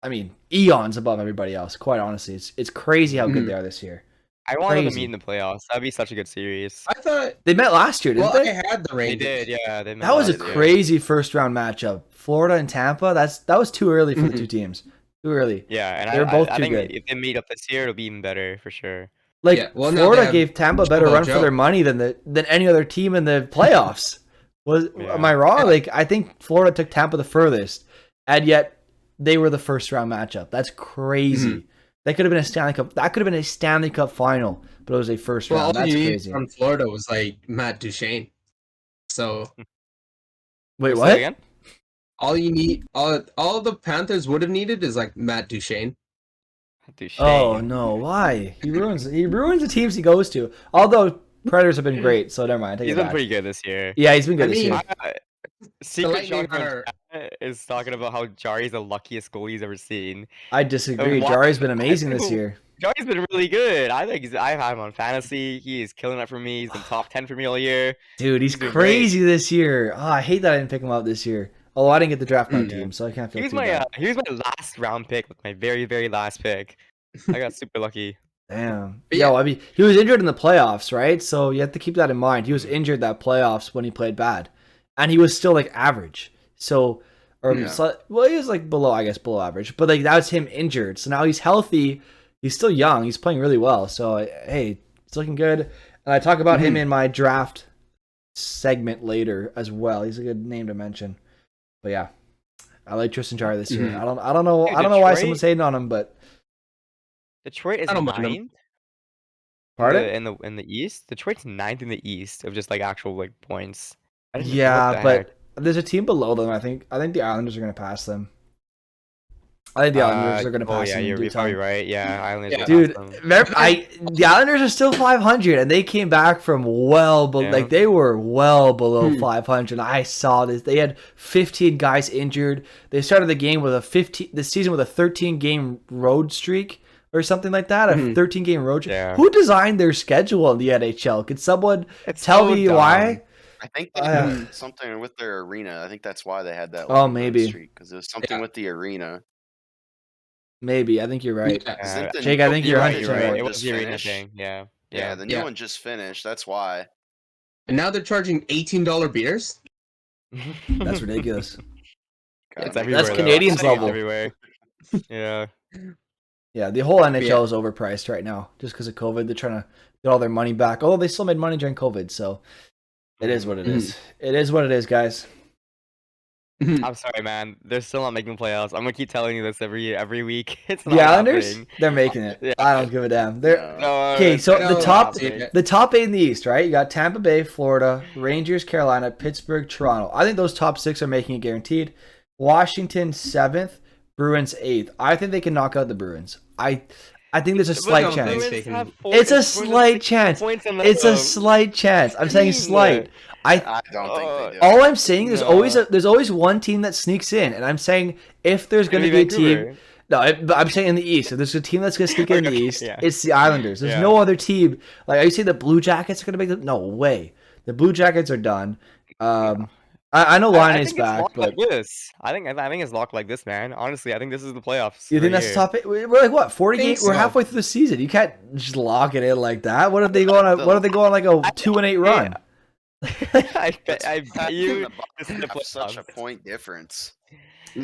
I mean, eons above everybody else. Quite honestly, it's crazy how good Mhm. they are this year. I want them to Crazy. meet in the playoffs. That'd be such a good series. I thought. They met last year, didn't Well, they? I had the They Rangers. did, yeah. They met That was a last year. crazy first round matchup. Florida and Tampa. That was too early for the Mhm. two teams. Too early. Yeah, and They're both I too think good. if they meet up this year, it'll be even better for sure. Like Yeah, well, now they Florida have gave Tampa a better Joe run for Joe. their money than any other team in the playoffs. Yeah. Am I wrong? Yeah. Like I think Florida took Tampa the furthest, and yet they were the first round matchup. That's crazy. Mhm. That could have been a Stanley Cup. That could have been a Stanley Cup final, but it was a first Well, round. all That's you need crazy. from Florida was like Matt Duchene. So Wait, Say what? that again? all you need, all the Panthers would have needed is like Matt Duchene. Dude, Oh shame. no! Why? He ruins the teams he goes to. Although Predators have been great, so never mind. Take He's it been back. pretty good this year. Yeah, he's been good I this mean, year. Secret Lightning Shotgun are- Chat is talking about how Jari's the luckiest goalie he's ever seen. I disagree. why- Jari's been amazing this year. Jari's been really good. I think I have him on fantasy. He is killing it for me. He's been top 10 for me all year. Dude, he's He's been crazy this year. Oh, I hate that I didn't pick him up this year. Oh, I didn't get the draft my Yeah. team, so I can't feel He was too my bad. he was my last round pick, like my very last pick. I got super lucky. Damn. But Yo, yeah. I mean, he was injured in the playoffs, right? So you have to keep that in mind. He was injured that playoffs when he played bad, and he was still like average. So, or Yeah. well, he was like below average, but like that was him injured. So now he's healthy. He's still young. He's playing really well. So hey, it's looking good. And I talk about him in my draft segment later as well. He's a good name to mention. But yeah, I like Tristan Jarry this year. I don't know. Dude, I don't know why Detroit- someone's hating on him, but Detroit is I don't mind him. ninth pardon. in the East. Detroit's ninth in the East of just like actual like points. What Yeah, the but heck? there's a team below them. I think the Islanders are going to pass them. I think the Islanders are going to pass yeah, them in you're due probably time. right. Yeah, Islanders. Yeah. will Dude, pass them. remember, the Islanders are still 500, and they came back from Yeah. like they were well below Hmm. 500. I saw this. They had 15 guys injured. They started the season with a 13 game road streak or something like that. A 13 game road streak. Yeah. Who designed their schedule in the NHL? Could someone It's tell so me dumb. why? I think they Uh, did something with their arena. I think that's why they had that. Oh, long road maybe. streak, because it was something with the arena. Maybe. I think you're right. Yeah. 'Cause I think Jake, I think you're new 100% one right. It was just the arena finished. thing. Yeah. Yeah, the new Yeah. one just finished. That's why. And now they're charging $18 beers. That's ridiculous. God, It's man. everywhere. That's though. Canadians It's level. everywhere. Yeah. Yeah, the whole NHL Yeah. is overpriced right now just because of COVID. They're trying to get all their money back. Although they still made money during COVID, so it is what it is. It is what it is, guys. I'm sorry, man. They're still not making playoffs. I'm gonna keep telling you this every week. It's not The Islanders, happening. they're making it. Yeah. I don't give a damn. They're No. No, okay. So No, the top, yeah. the top 8 in the East, right? You got Tampa Bay, Florida, Rangers, Carolina, Pittsburgh, Toronto. I think those top 6 are making it guaranteed. Washington 7th, Bruins 8th. I think they can knock out the Bruins. I think there's a slight no, chance. Bruins have It's a slight chance. It's a slight chance. I'm saying slight. I don't think they do. All I'm saying there's No. always one team that sneaks in, and I'm saying if there's going to be a team, no, I'm saying in the East, if there's a team that's going to sneak in the Okay, East, yeah. it's the Islanders. There's Yeah. no other team. Like, are you saying the Blue Jackets are going to make it? No way. The Blue Jackets are done. I know Liney's back, but like this. I think it's locked like this, man. Honestly, I think this is the playoffs. you think right that's here. top 8? We're like what 40 Think games? We're so. halfway through the season. You can't just lock it in like that. What if they go on like a 2-8 run? I bet you. The This is the have such a playoffs. point difference.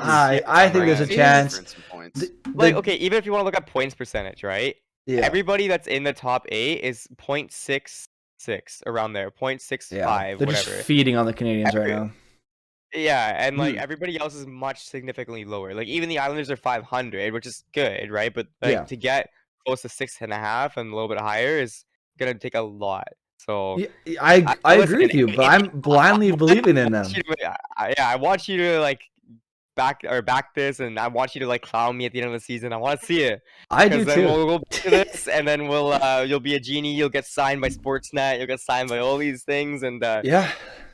I think there's a Huge chance. difference in points. Like, okay, even if you want to look at points percentage, right? Yeah. Everybody that's in the top 8 is 0.66 around there, 0.65, Yeah, they're just whatever. feeding on the Canadians right Every- now. Yeah, and like Hmm. everybody else is much significantly lower. Like even the Islanders are 500, which is good, right? But like Yeah. to get close to 6.5 and a little bit higher is gonna take a lot. So Yeah, I listen, agree with you, but I'm blindly believing in them. I want you to like back this, and I want you to like clown me at the end of the season. I want to see it. I do Because then too. we'll go back to this, and then you'll be a genie. You'll get signed by Sportsnet. You'll get signed by all these things, and Yeah.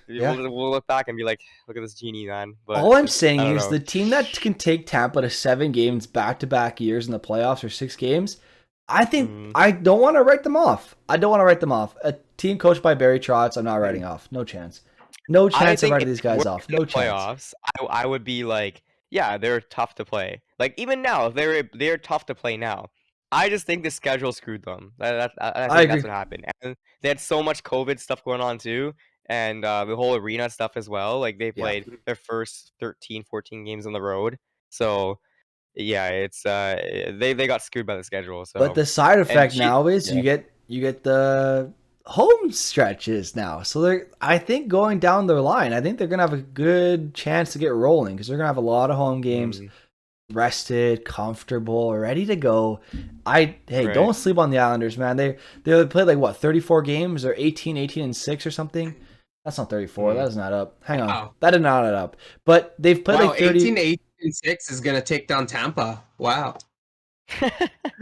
Yeah. we'll look back and be like, look at this genie, man. But All I'm saying I don't is know. the team that can take Tampa to 7 games back-to-back years in the playoffs or 6 games, I think Mhm. I don't want to write them off. A team coached by Barry Trotz, I'm not writing off. No chance. No I chance of think writing if these guys we're off. in the No chance. playoffs, I would be like, yeah, they're tough to play. Like even now, they're tough to play now. I just think the schedule screwed them. I think agree. that's what happened. And they had so much COVID stuff going on too, and the whole arena stuff as well. Like they Yeah. played their first 13, 14 games on the road. So yeah, it's they got screwed by the schedule. So But the side effect she- now is yeah. you get the home stretches now. So I think going down their line, I think they're gonna have a good chance to get rolling because they're gonna have a lot of home games, rested, comfortable, ready to go. Right. Don't sleep on the Islanders, man. They played like what 34 games or 18 and 6 or something. That's not 34. That does not up. Hang on, Wow. that did not add up. But they've played Wow, like 30. 18-6 is gonna take down Tampa. Wow.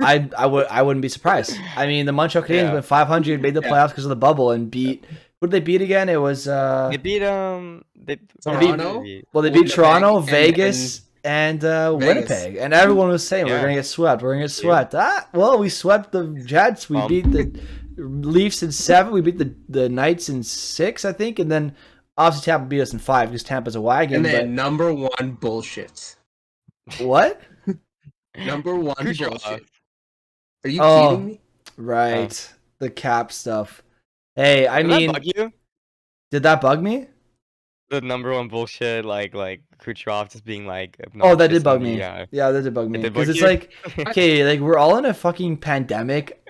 I wouldn't be surprised. I mean, the Montreal Canadiens Yeah. went 500, made the Yeah. playoffs because of the bubble, and beat. What did they beat again? It was They beat Toronto? they beat Winnipeg Toronto, and- Vegas, and Winnipeg, and everyone was saying we're Yeah. gonna get swept. We're gonna get swept. Well, we swept the Jets. We beat the Leafs in 7. We beat the Knights in 6, I think, and then obviously Tampa beat us in 5 because Tampa's a wagon. And then number one bullshit. But what? Number one Kucherov. bullshit. Are you Oh. kidding me? Right. The cap stuff. Hey, I Does mean, that bug you? did that bug me? The number one bullshit, like Kucherov just being like Oh, that obnoxious did bug and me. yeah. Yeah, that did bug me. It did Because bug it's you? like, okay, like we're all in a fucking pandemic.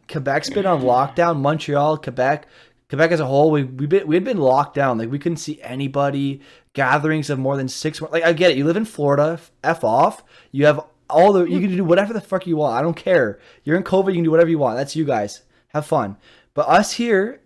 Quebec's been on lockdown. Montreal, Quebec as a whole, we had been locked down. Like we couldn't see anybody. Gatherings of more than 6. Like I get it. You live in Florida. F off. You have you can do whatever the fuck you want. I don't care. You're in COVID. You can do whatever you want. That's you guys. Have fun. But us here,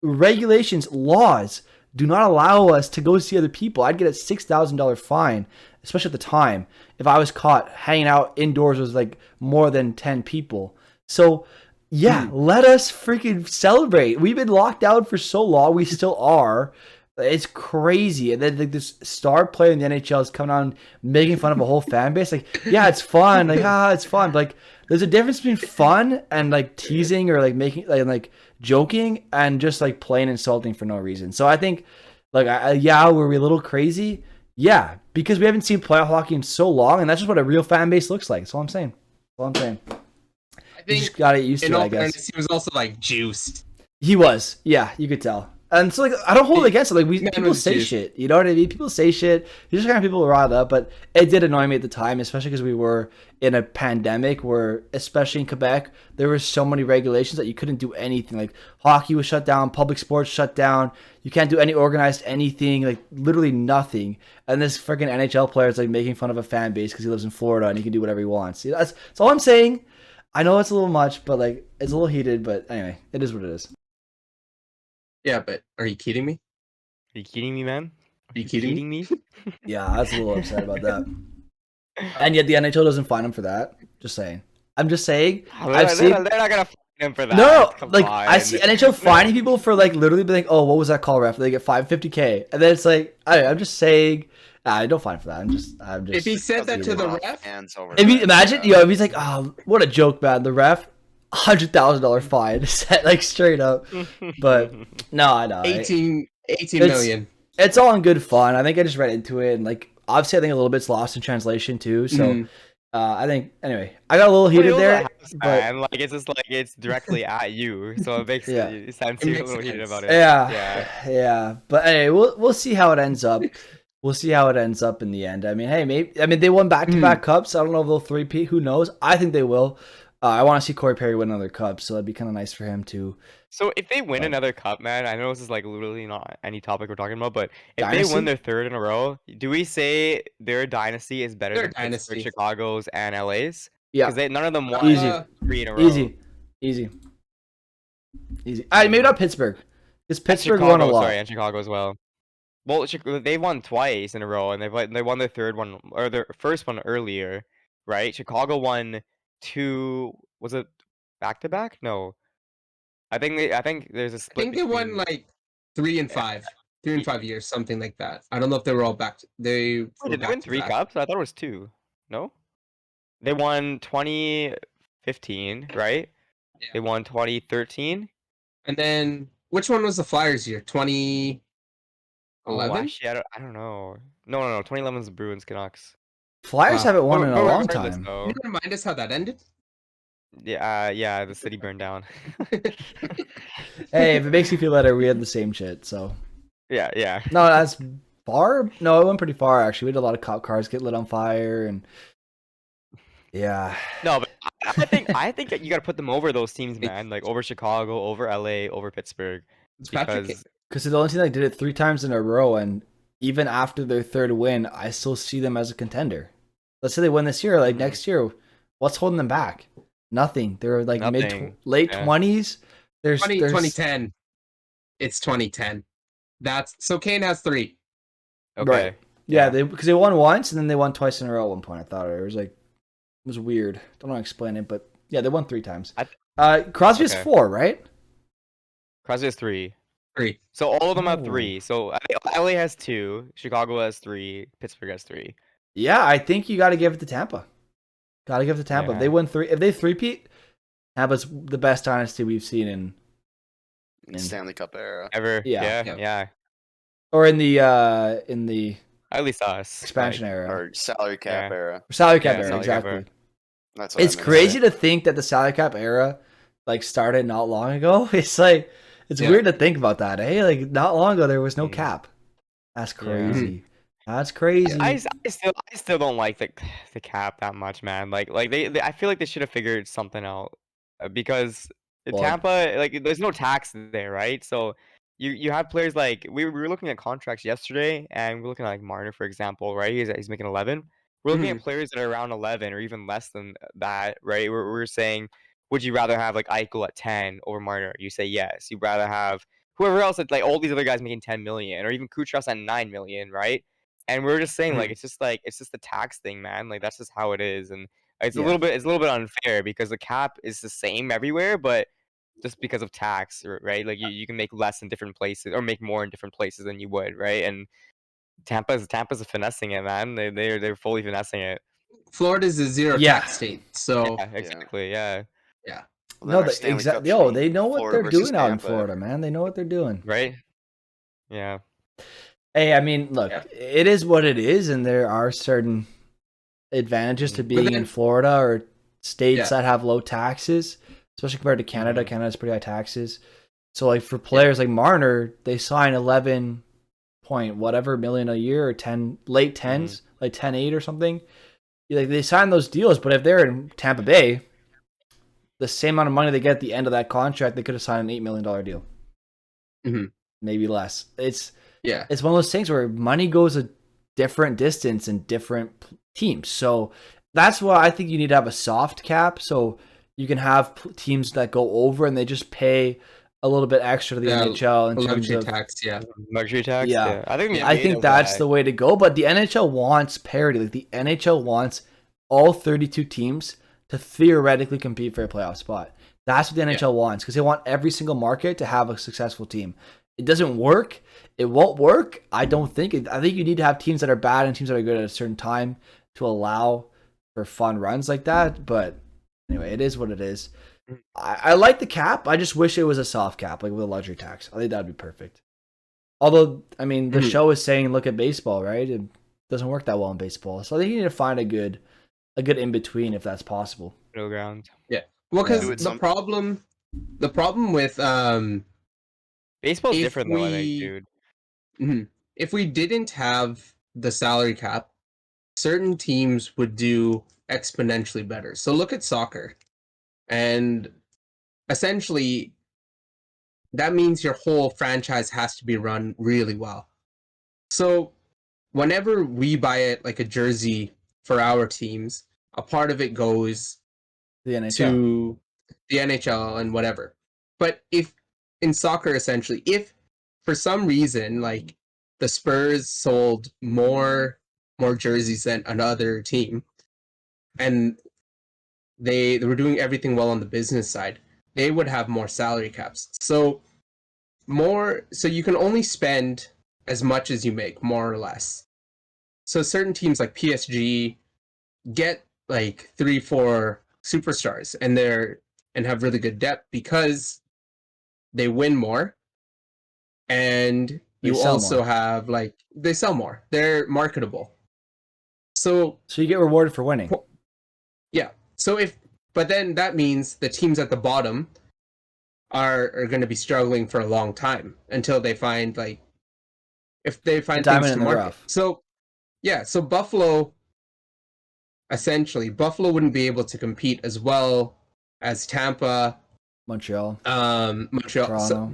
regulations, laws do not allow us to go see other people. I'd get a $6,000 fine, especially at the time, if I was caught hanging out indoors with like more than 10 people. So, yeah, let us freaking celebrate. We've been locked down for so long. We still are. It's crazy. And then like this star player in the NHL is coming on making fun of a whole fan base. Like, yeah, it's fun. Like, it's fun. But, like, there's a difference between fun and like teasing or like making like joking and just like plain insulting for no reason. So I think, like, were we a little crazy? Yeah, because we haven't seen playoff hockey in so long, and that's just what a real fan base looks like. That's all I'm saying. That's all I'm saying. I You think just got to get used in to it, all I guess. fairness, he was also like juiced. He was. Yeah, you could tell. And so, like, I don't hold it against it. Like, Man people was say juiced. shit. You know what I mean? People say shit. You just kind of people riled up. But it did annoy me at the time, especially because we were in a pandemic where, especially in Quebec, there were so many regulations that you couldn't do anything. Like, hockey was shut down, public sports shut down. You can't do any organized anything, like, literally nothing. And this freaking NHL player is, like, making fun of a fan base because he lives in Florida and he can do whatever he wants. You know, that's all I'm saying. I know it's a little much, but, like, it's a little heated. But anyway, it is what it is. Yeah, but are you kidding me? Are you kidding me, man? Are you kidding me? Yeah, I was a little upset about that. And yet the NHL doesn't fine him for that. Just saying. I'm just saying. I've seen. They're not gonna fine him for that. No, Come like on. I see NHL fining people for like literally being like, "Oh, what was that call, ref?" They get $550K, and then it's like, I'm just saying, I don't fine for that. I'm just. If he said that to the ref, If you imagine, if he's like, "Oh, what a joke, man!" The ref, $100,000 fine, set like straight up. But no, I know. 18 It's- million. It's all in good fun. I think I just read into it, and like obviously, I think a little bit's lost in translation too. So. Mhm. I think anyway, I got a little heated there, but And like it's just like it's directly at you, so it makes Yeah. it sounds It a makes little heated sense. about it. yeah. But anyway, we'll see how it ends up. We'll see how it ends up in the end. I mean, hey, they won back-to-back cups. I don't know if they'll three-peat. Who knows? I think they will. I want to see Corey Perry win another cup, so that'd be kind of nice for him too. So if they win But- another cup, man, I know this is like literally not any topic we're talking about, but if they Dynasty? win their third in a row, do we say their dynasty is better Their than Pittsburgh, dynasty. Chicago's, and LA's? Yeah, Because none of them won Easy. 3 in a row. easy. Maybe not Pittsburgh, because And Pittsburgh Chicago, won a lot. sorry, and Chicago as well. Well, they won twice in a row, and they won their third one or their first one earlier, right? Chicago won 2. Was it back to back? No, I think there's a I split. think they won between- like 3 and 5. 3 and 5 years, something like that. I don't know if they were all back. They Wait, were did they win 3 back-to-back. cups? I thought it was 2. No, they won 2015, right? Yeah. They won 2013. And then which one was the Flyers year? 2011? Oh, actually, I don't know. No. 2011 is the Bruins Canucks. Flyers Wow. haven't won in a long regardless, time. though, Can you remind us how that ended? yeah, the city burned down. Hey, if it makes you feel better, we had the same shit. So yeah. no, that's far. No, it went pretty far actually. We had a lot of cop cars get lit on fire, and yeah. No, but I think that you got to put them over those teams, man. Like over Chicago, over LA, over Pittsburgh, It's Patrick. because Because the only team that did it 3 times in a row, and even after their third win, I still see them as a contender. Let's say they win this year, like Mhm. next year, what's holding them back? Nothing. They're like Nothing. late Yeah. 20s. There's 2010. It's 2010. So Kane has 3. okay, Right. Yeah, because they won once and then they won twice in a row at one point. I thought it was like it was weird. Don't know how to explain it, but yeah, they won 3 times. Crosby is Okay. 4, right? Crosby has 3. 3. So all of them have Oh. 3. So I think LA has 2, Chicago has 3, Pittsburgh has 3. Yeah, I think you got to give it to Tampa. Got to give it to Tampa. If Yeah. they win 3, if they three-peat, Tampa's the best dynasty we've seen in Stanley Cup era. Ever? Yeah. Yeah. or in the At least us. expansion era. Or salary cap Yeah. era. Or salary cap Yeah, era, salary cap exactly. era. That's what I It's meant crazy say. to think that the salary cap era like started not long ago. It's like it's Yeah. weird to think about that, eh? Like not long ago there was no Mm. cap. That's Yeah. crazy. That's crazy. I still don't like the cap that much, man. Like they I feel like they should have figured something out because Well, Tampa, like, there's no tax there, right? So you have players like we were looking at contracts yesterday, and we're looking at like Marner, for example, right? He's making 11. We're looking at Mhm. players that are around 11 or even less than that, right? We're saying, would you rather have like Eichel at 10 over Marner? You say yes. You'd rather have whoever else, like all these other guys making 10 million, or even Kucherov at 9 million, right? And we're just saying like Mhm. it's just the tax thing, man. Like that's just how it is, and yeah. it's a little bit unfair because the cap is the same everywhere, but just because of tax, right? Like you can make less in different places or make more in different places than you would, right? And Tampa's finessing it, man. They're fully finessing it. Florida's a zero Yeah. tax state, so Yeah, exactly. Yeah. yeah. Well, then No, our the Stanley exact Cup's yo, from they know what Florida they're versus doing out in Tampa. Florida, man. They know what they're doing. Right. Yeah. Hey, I mean, look, Yeah. it is what it is, and there are certain advantages to Mhm. being in then- Florida or states Yeah. that have low taxes, especially compared to Canada. Mhm. Canada has pretty high taxes. So, like for players like Marner, they sign 11 point whatever million a year or 10 late 10s, like 10-8 or something. Like they sign those deals, but if they're in Tampa Bay, the same amount of money they get at the end of that contract, they could have signed an $8 million deal, Mhm. maybe less. Yeah. It's one of those things where money goes a different distance in different teams. So that's why I think you need to have a soft cap, so you can have teams that go over and they just pay a little bit extra to the Yeah, NHL in a terms luxury of tax, yeah. Luxury tax. Yeah. Yeah. I think they Yeah. I made think of that's that. the way to go. But the NHL wants parity. Like the NHL wants all 32 teams to theoretically compete for a playoff spot. That's what the NHL wants because they want every single market to have a successful team. It doesn't work. It won't work. I don't think. I think you need to have teams that are bad and teams that are good at a certain time to allow for fun runs like that. But anyway, it is what it is. I like the cap. I just wish it was a soft cap, like with a luxury tax. I think that'd be perfect. Although, I mean, the Mhm. show is saying look at baseball, right? It doesn't work that well in baseball. So I think you need to find a good in between if that's possible. Middle ground. Well, Yeah. because Do it the problem with Baseball's if different though, I think, we dude. if we didn't have the salary cap, certain teams would do exponentially better. So look at soccer, and essentially that means your whole franchise has to be run really well. So whenever we buy it like a jersey for our teams, a part of it goes The NHL. to the NHL and whatever. But if in soccer, essentially, if for some reason like the Spurs sold more jerseys than another team, and they were doing everything well on the business side, they would have more salary caps. So you can only spend as much as you make, more or less. So certain teams like PSG get like 3-4 superstars and have really good depth because they win more, and They you sell also more. have like they sell more. They're marketable. So So you get rewarded for winning. yeah. So but then that means the teams at the bottom are going to be struggling for a long time until they find like if they find things Diamond to in the market. rough. So yeah, so essentially Buffalo wouldn't be able to compete as well as Tampa, Montreal. Montreal. Toronto.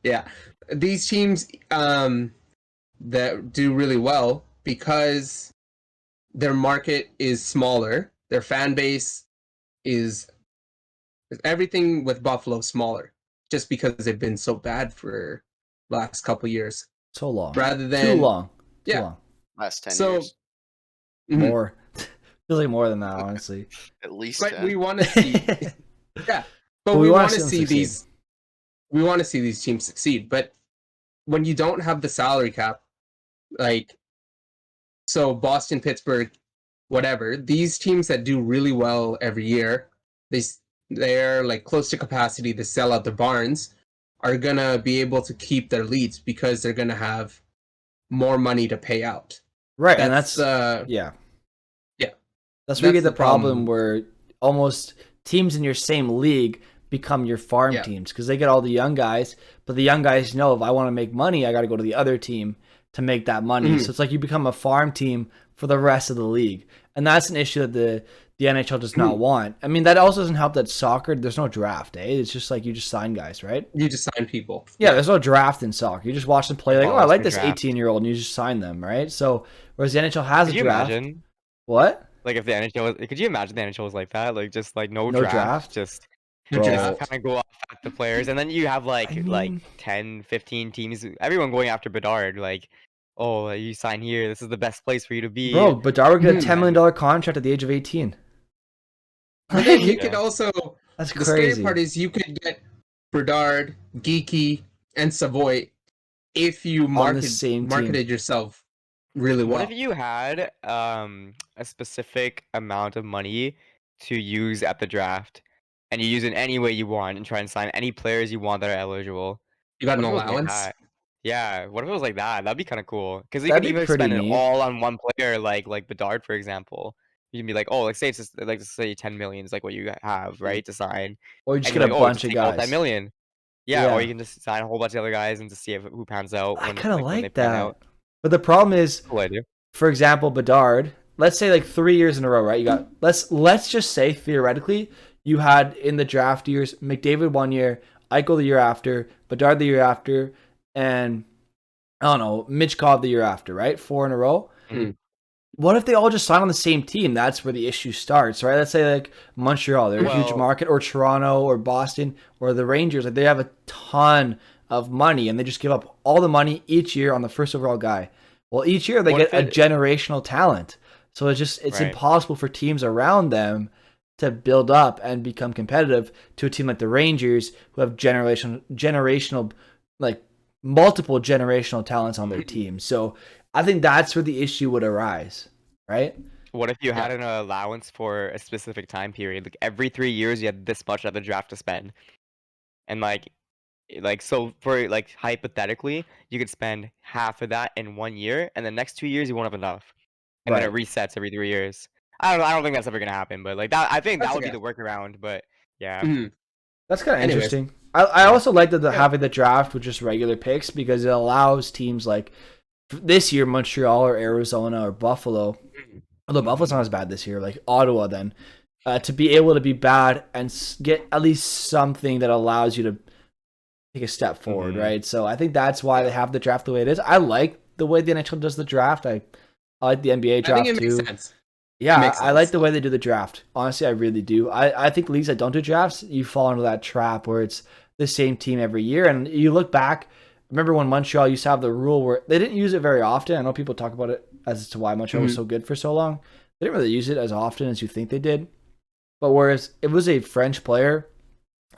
Yeah, these teams that do really well because their market is smaller, their fan base is everything with Buffalo smaller, just because they've been so bad for last couple years. So long. Rather than Too long. Too yeah. long. Last 10 So years. mhm. More. Feels like more than that, honestly. At least But 10. we want to see yeah, but we we wanna want to see them see succeed. these we want to see these teams succeed. But when you don't have the salary cap, like so Boston, Pittsburgh, whatever, these teams that do really well every year, they're like close to capacity to sell out the barns, are gonna be able to keep their leads because they're gonna have more money to pay out. Right, and that's yeah. yeah. Yeah. That's where you get That's the the problem problem. where almost teams in your same league become your farm Yeah. teams because they get all the young guys, but the young guys know if I want to make money, I got to go to the other team to make that money. Mhm. So it's like you become a farm team for the rest of the league, and that's an issue that the NHL does not want. I mean, that also doesn't help that soccer there's no draft, eh? It's just like you just sign guys, right? You just sign people. Yeah, there's no draft in soccer. You just watch them play like, oh, I Balls like for this draft. 18-year-old, and you just sign them, right? So whereas the NHL has Could a you draft. imagine? What? Like if the NHL was, could you imagine the NHL was like that? Like just like no, No draft, draft? just No Bro. draft. kind of go off at the players, and then you have I mean, 10, 15 teams, everyone going after Bedard. Like, oh, you sign here. This is the best place for you to be. bro, Bedard would get a Mhm. $10 million contract at the age of 18. But then you Like, could Yeah. also, that's the scary crazy. part is you could get Bernard, Geeky, and Savoy if you On the same team. marketed yourself really well. What if you had a specific amount of money to use at the draft, and you use it any way you want, and try and sign any players you want that are eligible? You got What an if it was like allowance? that? Yeah, what if it was like that? That'd be kind of cool. Because you That'd could be even pretty spend it neat. all on one player, like Bedard, for example. You can be like, oh, like say it's just, like let's say 10 million is like what you have, right, to sign, Or you just and get you're a like, oh, bunch just of take all 10 guys. million. Yeah, or Yeah. you can just sign a whole bunch of other guys and just see who pans out I when kind of when they like pan that. out. But the problem is, Cool idea. for example, Bedard, let's say like 3 years in a row, right? You got let's just say theoretically you had in the draft years McDavid 1 year, Eichel the year after, Bedard the year after, and I don't know, Mitch Cobb the year after, right? 4 in a row. Mhm. What if they all just sign on the same team? That's where the issue starts, right? Let's say like Montreal, they're a huge Well- market, or Toronto, or Boston, or the Rangers. Like they have a ton of money, and they just give up all the money each year on the first overall guy. Well, each year they What get if a it- generational talent, so it's Right. impossible for teams around them to build up and become competitive to a team like the Rangers, who have generational, like multiple generational talents on their team. So I think that's where the issue would arise, right? What if you had an allowance for a specific time period? Like every 3 years, you had this much at the draft to spend, and so for like hypothetically, you could spend half of that in 1 year, and the next 2 years you won't have enough, and then it resets every 3 years. I don't know. I don't think that's ever gonna happen, but like that, I think That's that would okay. be the workaround. But yeah, Mhm. That's kind of Anyways. interesting. I also like that having the draft with just regular picks because it allows teams like this year Montreal or Arizona or Buffalo, although Buffalo's not as bad this year, like Ottawa then, to be able to be bad and get at least something that allows you to take a step forward, Mhm. right? So I think that's why they have the draft the way it is. I like the way the NHL does the draft. I like the NBA I draft think it too. makes sense. Yeah, Makes I like sense. the way they do the draft. Honestly, I really do. I think leagues that don't do drafts, you fall into that trap where it's the same team every year. And you look back, remember when Montreal used to have the rule where they didn't use it very often. I know people talk about it as to why Montreal was so good for so long. They didn't really use it as often as you think they did. But whereas it was a French player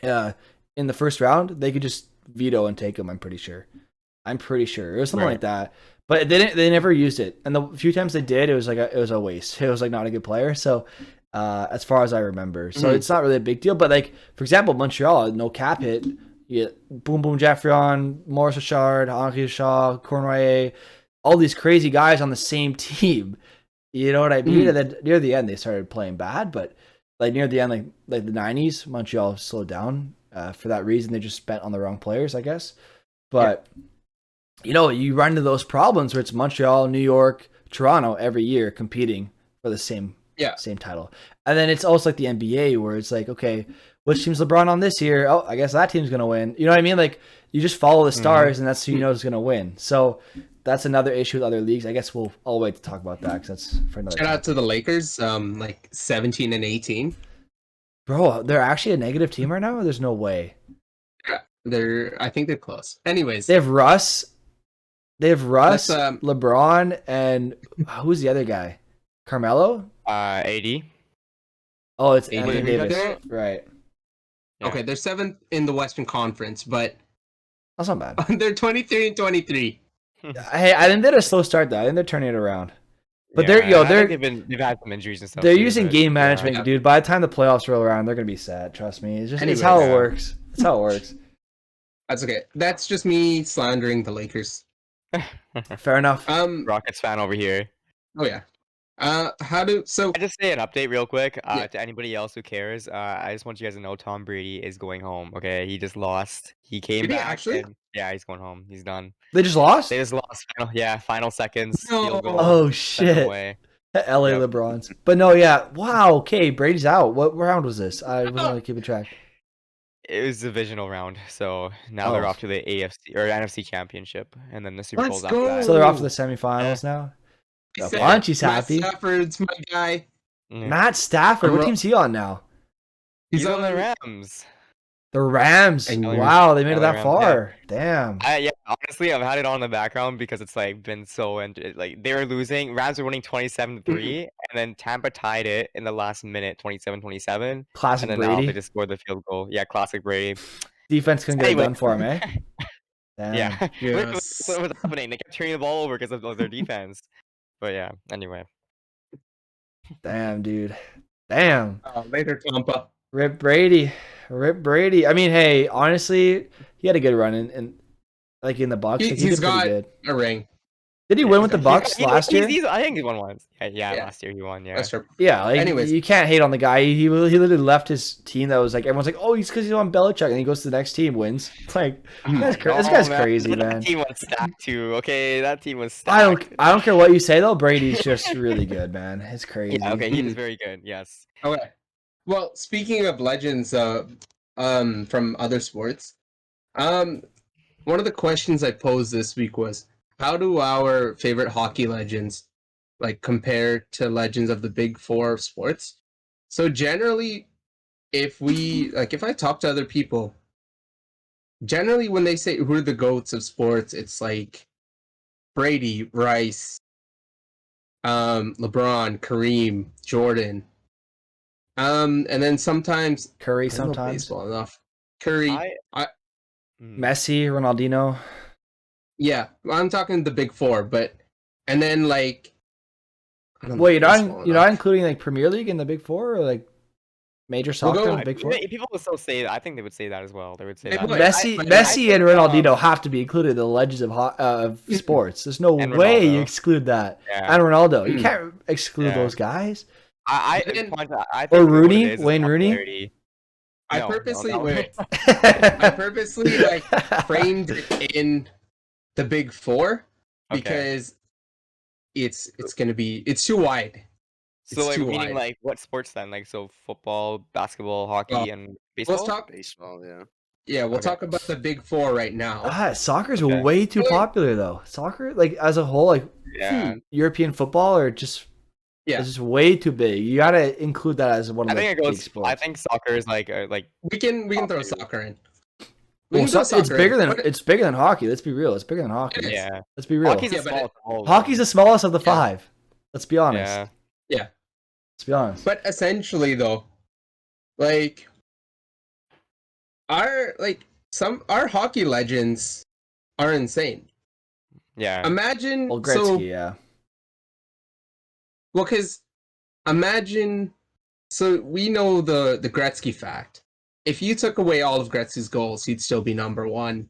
in the first round, they could just veto and take him, I'm pretty sure. It was something Right. like that. But they never used it. And the few times they did, it was a waste. It was like not a good player. So as far as I remember. So it's not really a big deal. But like, for example, Montreal, no cap hit. You get Boom Boom Geoffrion, Maurice Richard, Henri Shaw, Cournoyer, all these crazy guys on the same team. You know what I mean? And then near the end, they started playing bad. But like near the end, like the 90s, Montreal slowed down. For that reason, they just spent on the wrong players, I guess. But you know, you run into those problems where it's Montreal, New York, Toronto every year competing for the same title. And then it's also like the NBA where it's like, okay, which team's LeBron on this year? Oh, I guess that team's going to win. You know what I mean? Like you just follow the stars and that's who you know is going to win. So that's another issue with other leagues. I guess I'll wait to talk about that because that's for another Shout time. out to the Lakers, like 17 and 18. Bro, they're actually a negative team right now? There's no way. I think they're close. Anyways, They have Russ, Let's, LeBron, and who's the other guy? Carmelo? 80. Oh, it's AD. Anthony Wait, Davis. they're- Right. Yeah. okay, they're 7th in the Western Conference, but That's not bad. they're 23 and 23. Hey, I think they had a slow start though. I think they're turning it around. But I think they're they've had some injuries and stuff. they're too, using but, game yeah. management, dude. By the time the playoffs roll around, they're gonna be sad. Trust me. It's how it Anyways. works. It's how it works. That's okay. That's just me slandering the Lakers. Fair enough. Rockets fan over here. Oh yeah. So I just say an update real quick Yeah. to anybody else who cares. I just want you guys to know Tom Brady is going home. Okay, he just lost. He came Did he back. actually? And, yeah, he's going home. He's done. They just lost. They just lost. Final seconds. No. Field goal. Oh sent them shit. away. LA Yep. LeBrons. But no, yeah. Wow. Okay, Brady's out. What round was this? I wasn't really keeping track. It was divisional round, so now they're Oh. off to the AFC or NFC Championship, and then the Super Let's Bowl's after go. that. So they're off to the semifinals now. The Said Punchy's Matt happy. Stafford's my guy. Yeah. Matt Stafford. What Ro- team's he on now? He's on the Rams. The Rams. And Wow, they made it LA that Rams, far. Damn. Yeah, honestly, I've had it on in the background because it's like been so like they were losing. Rams were winning 27-3, and then Tampa tied it in the last minute, 27-27. Classic And then now Brady. they just scored the field goal. Yeah, classic Brady. Defense couldn't get it Anyway. done for him, eh? Damn. Yeah, Yes. what was happening? They kept turning the ball over because of their defense. But yeah, anyway. Damn, dude. Damn. Later, Tampa. Rip Brady. Rip Brady. I mean, hey, honestly, he had a good run in the Bucks. Like, he He's did pretty got good. a ring. Did he win with the Bucks last year? I think he won once. Yeah, Yeah. last year he won. Yeah. That's true. Yeah, like, Anyways. you can't hate on the guy. He literally left his team that was like, everyone's like, oh, he's because he's on Belichick, and he goes to the next team, wins. It's like, this guy's crazy, man. That team was stacked too. Okay, that team was stacked. I don't care what you say though. Brady's just really good, man. It's crazy. Yeah, okay, he is very good. Yes. Okay. Well, speaking of legends, from other sports, one of the questions I posed this week was, how do our favorite hockey legends like compare to legends of the big four of sports? So generally, if I talk to other people, generally when they say who are the GOATs of sports, it's like Brady, Rice, LeBron, Kareem, Jordan. And then sometimes Curry I don't know sometimes. baseball enough. Curry, Messi, Ronaldinho. yeah, I'm talking the big four, but and then like, I don't know Wait, you're baseball not enough. including like Premier League in the big four or like major soccer go- in the big four? People will still say that. I think they would say that as well. They would say They that. would. Messi, but Messi, and think, Ronaldinho have to be included in the legends of sports. There's no And way you Ronaldo. exclude that. Yeah. And Ronaldo, you Mm. can't exclude Yeah. those guys. I And then- think what Rooney, it is Wayne Rooney? popularity. I No, purposely no. wait. I purposely like framed it in the big four Okay. because it's too wide. So It's like too meaning wide. like what sports then? Like so football, basketball, hockey, Well, and baseball. Let's talk. Baseball, yeah. Yeah, we'll Okay. talk about the big four right now. Soccer's Okay. way too Really? popular though. Soccer, like as a whole, like Yeah. European football, or just Yeah. it's just way too big. You gotta include that as one I of the think it big goes. sports. I think soccer is like We can throw Popular. soccer in. Well, throw it's soccer bigger in. than But it's bigger than hockey. Let's be real. It's bigger than hockey. It is. yeah. Let's be real. Hockey's Yeah, the but smallest of all of Hockey's them. the smallest of the Yeah. five. Let's be honest. Yeah. Let's be honest. But essentially, though, like our hockey legends are insane. Yeah. Imagine Well, Gretzky, yeah. because imagine, so we know the Gretzky fact. If you took away all of Gretzky's goals, he'd still be number one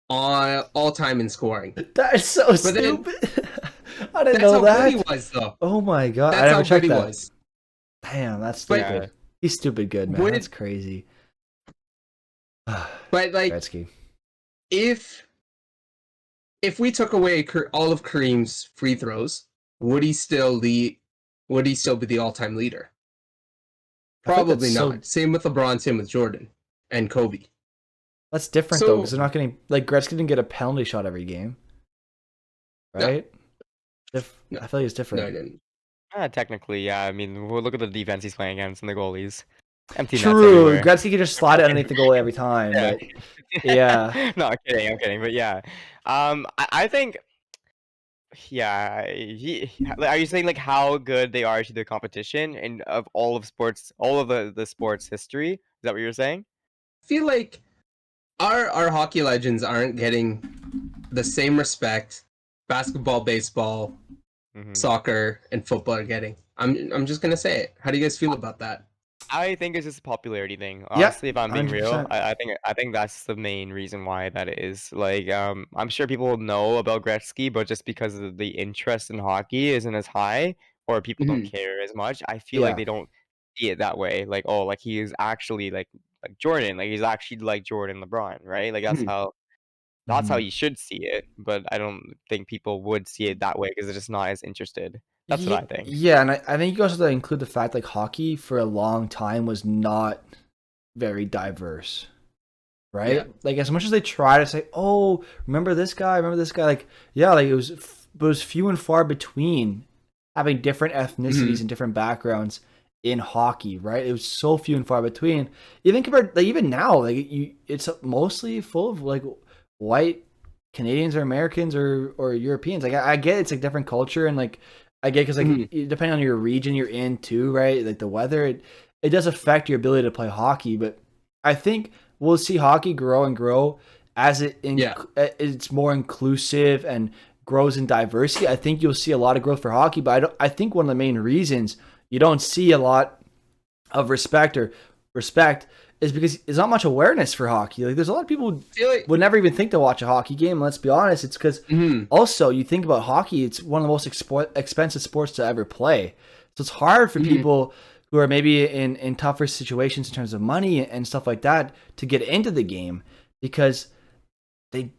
on all time in scoring. That is so then- stupid. I didn't That's know how that. good he was, though. Oh my god! I That's never how good checked he that. was. Damn, that's But- stupid. He's stupid good, man. Would- That's crazy. But like, Gretzky. if we took away all of Kareem's free throws, would he still be the all-time leader? I think Probably that's so- not. Same with LeBron, same with Jordan and Kobe. That's different So- though, because they're not getting like Gretzky didn't get a penalty shot every game, No. right? No. I feel like it's No, different. I didn't. Technically, yeah. I mean, we'll look at the defense he's playing against and the goalies. Empty nets True, everywhere. Gretzky could just slide it underneath the goal every time. Yeah. But yeah. No, I'm kidding. But yeah, I think, yeah, are you saying like how good they are to the competition and of all of sports, all of the sports history? Is that what you're saying? I feel like our hockey legends aren't getting the same respect basketball, baseball, Mhm. soccer, and football are getting. I'm just gonna say it. How do you guys feel about that? I think it's just a popularity thing. Yeah, Honestly, if I'm being real, 100%. I think that's the main reason why that is. Like, I'm sure people know about Gretzky, but just because of the interest in hockey isn't as high, or people don't Mhm. care as much. I feel like Yeah. they don't see it that way. Like, oh, like he is actually like Jordan. Like he's actually like Jordan, LeBron, right? Like Mhm. that's how Mhm. you should see it. But I don't think people would see it that way because they're just not as interested. That's what I think. Yeah, and I think you also have to include the fact like hockey for a long time was not very diverse, Yeah. right? Like as much as they try to say, "Oh, remember this guy? Remember this guy?" Like, yeah, like it was few and far between having different ethnicities Mhm. and different backgrounds in hockey, right? It was so few and far between. Even compared, like even now, like it's mostly full of like white Canadians or Americans or Europeans. Like I get it's a different culture and like I get because like Mhm. depending on your region you're in too, right? Like the weather, it does affect your ability to play hockey. But I think we'll see hockey grow and grow as Yeah. it's more inclusive and grows in diversity. I think you'll see a lot of growth for hockey. But I think one of the main reasons you don't see a lot of respect is because there's not much awareness for hockey. Like there's a lot of people who I feel like would never even think to watch a hockey game. Let's be honest. It's because Mhm. also you think about hockey, it's one of the most expensive sports to ever play. So it's hard for Mhm. people who are maybe in tougher situations in terms of money and stuff like that to get into the game because they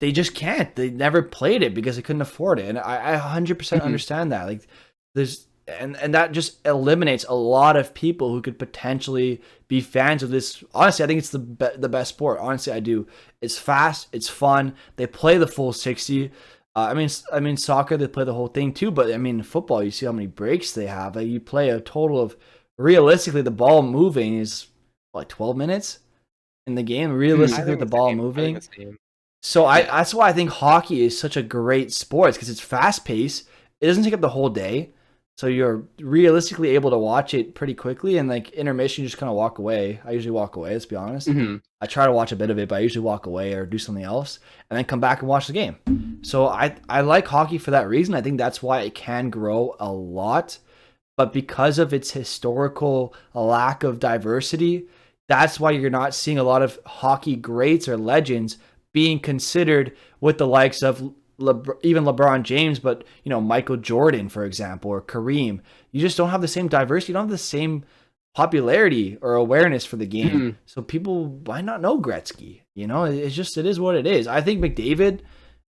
they just can't. They never played it because they couldn't afford it. And I 100% Mhm. understand that. Like there's and that just eliminates a lot of people who could potentially be fans of this. Honestly, I think it's the best sport. Honestly, I do. It's fast, it's fun. They play the full 60. I mean soccer they play the whole thing too, but I mean football you see how many breaks they have. Like, you play a total of realistically the ball moving is like 12 minutes in the game Mhm. I realistically with think the the ball same. I think moving. the same. So I Yeah. that's why I think hockey is such a great sport because it's fast paced. It doesn't take up the whole day, so you're realistically able to watch it pretty quickly. And like intermission, you just kind of walk away. I usually walk away. Let's be honest. Mhm. I try to watch a bit of it, but I usually walk away or do something else, and then come back and watch the game. So I like hockey for that reason. I think that's why it can grow a lot, but because of its historical lack of diversity, that's why you're not seeing a lot of hockey greats or legends being considered with the likes of even LeBron James, but Michael Jordan, for example, or Kareem. You just don't have the same diversity. You don't have the same popularity or awareness for the game. Mhm. So people might not know Gretzky. It's just it is what it is. I think McDavid,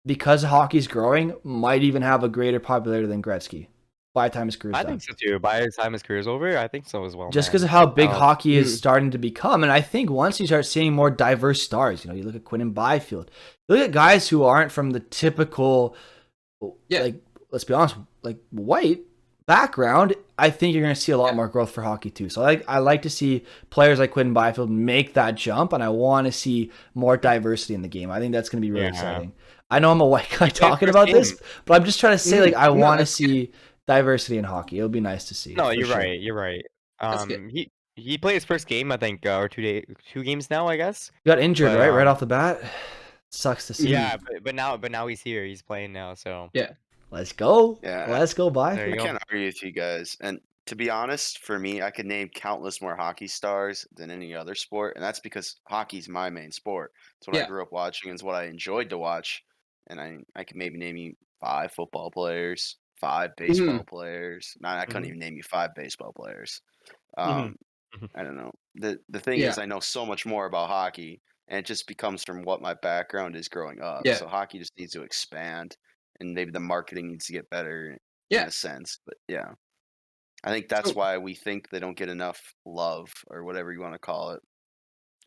because hockey's growing, might even have a greater popularity than Gretzky by the time his career's I done. think so too. By the time his career's over, I think so as well, Just because man. of how big Um, hockey is Mhm. starting to become. And I think once you start seeing more diverse stars, you look at Quinn and Byfield, you look at guys who aren't from the typical, Yeah. like, let's be honest, like white background, I think you're going to see a lot Yeah. more growth for hockey too. So I like to see players like Quinn and Byfield make that jump, and I want to see more diversity in the game. I think that's going to be really yeah. exciting. I know I'm a white guy He played his talking first about game. this, but I'm just trying to say, like, Mhm. I No, want to that's good. see diversity in hockey. It'll be nice to see No, for you're sure. right. You're right. That's good. He played his first game, I think, or 2 games now, I guess. You got injured, But right off the bat. Sucks to see. Mhm. yeah, but now he's here. He's playing now, so Yeah. Let's go. Yeah, Let's go, there I you Byfield. go. can't argue with you guys. And to be honest, for me, I could name countless more hockey stars than any other sport, and that's because hockey's my main sport. It's what I Yeah. grew up watching, and it's what I enjoyed to watch. And I could maybe name you 5 football players, 5 baseball Mhm. players. No, I couldn't Mhm. even name you 5 baseball players. Mhm. Um, Mhm. I don't know. The thing is, Yeah. I know so much more about hockey, and it just becomes from what my background is growing up. Yeah. So hockey just needs to expand, and maybe the marketing needs to get better in Yeah. a sense. But yeah, I think that's So why we think they don't get enough love or whatever you want to call it,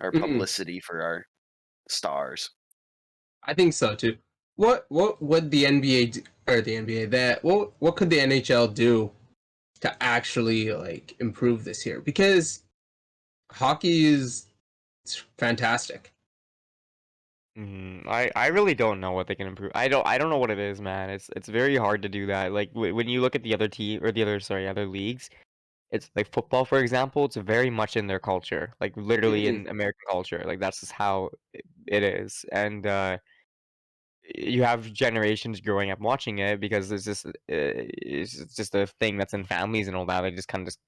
or Mhm. publicity for our stars. I think so too. What would the NBA do, or the NBA that what could the NHL do to actually like improve this here? Because hockey is it's fantastic. I really don't know what they can improve. I don't know what it is, man. It's very hard to do that. Like when you look at the other team or the other sorry other leagues, it's like football, for example. It's very much in their culture, like literally Mhm. in American culture. Like that's just how it is, and you have generations growing up watching it because it's just a thing that's in families and all that. They just kind of just,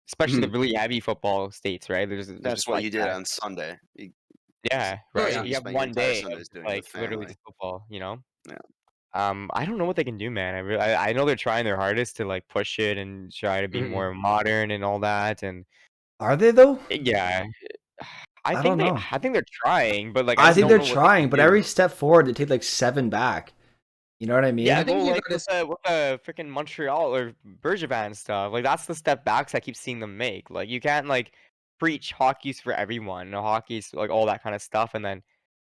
especially the Mhm. really heavy football states, right? There's That's just what like you did that. on Sunday. Yeah, Oh right. yeah. You You have spent your one entire day of Sundays doing it like with literally family. just football, you know? Yeah. I don't know what they can do, man. I know they're trying their hardest to like push it and try to be Mm. more modern and all that, and Are they though? yeah, I don't know. I think they're trying, but like I I just think don't they're know what they trying, can but do. every step forward, they take like 7 back. You know what I Yeah, I mean? think well, you like gotta. with the freaking Montreal or Bergevin stuff, like that's the step backs I keep seeing them make. Like you can't like preach hockey's for everyone, hockey's like all that kind of stuff, and then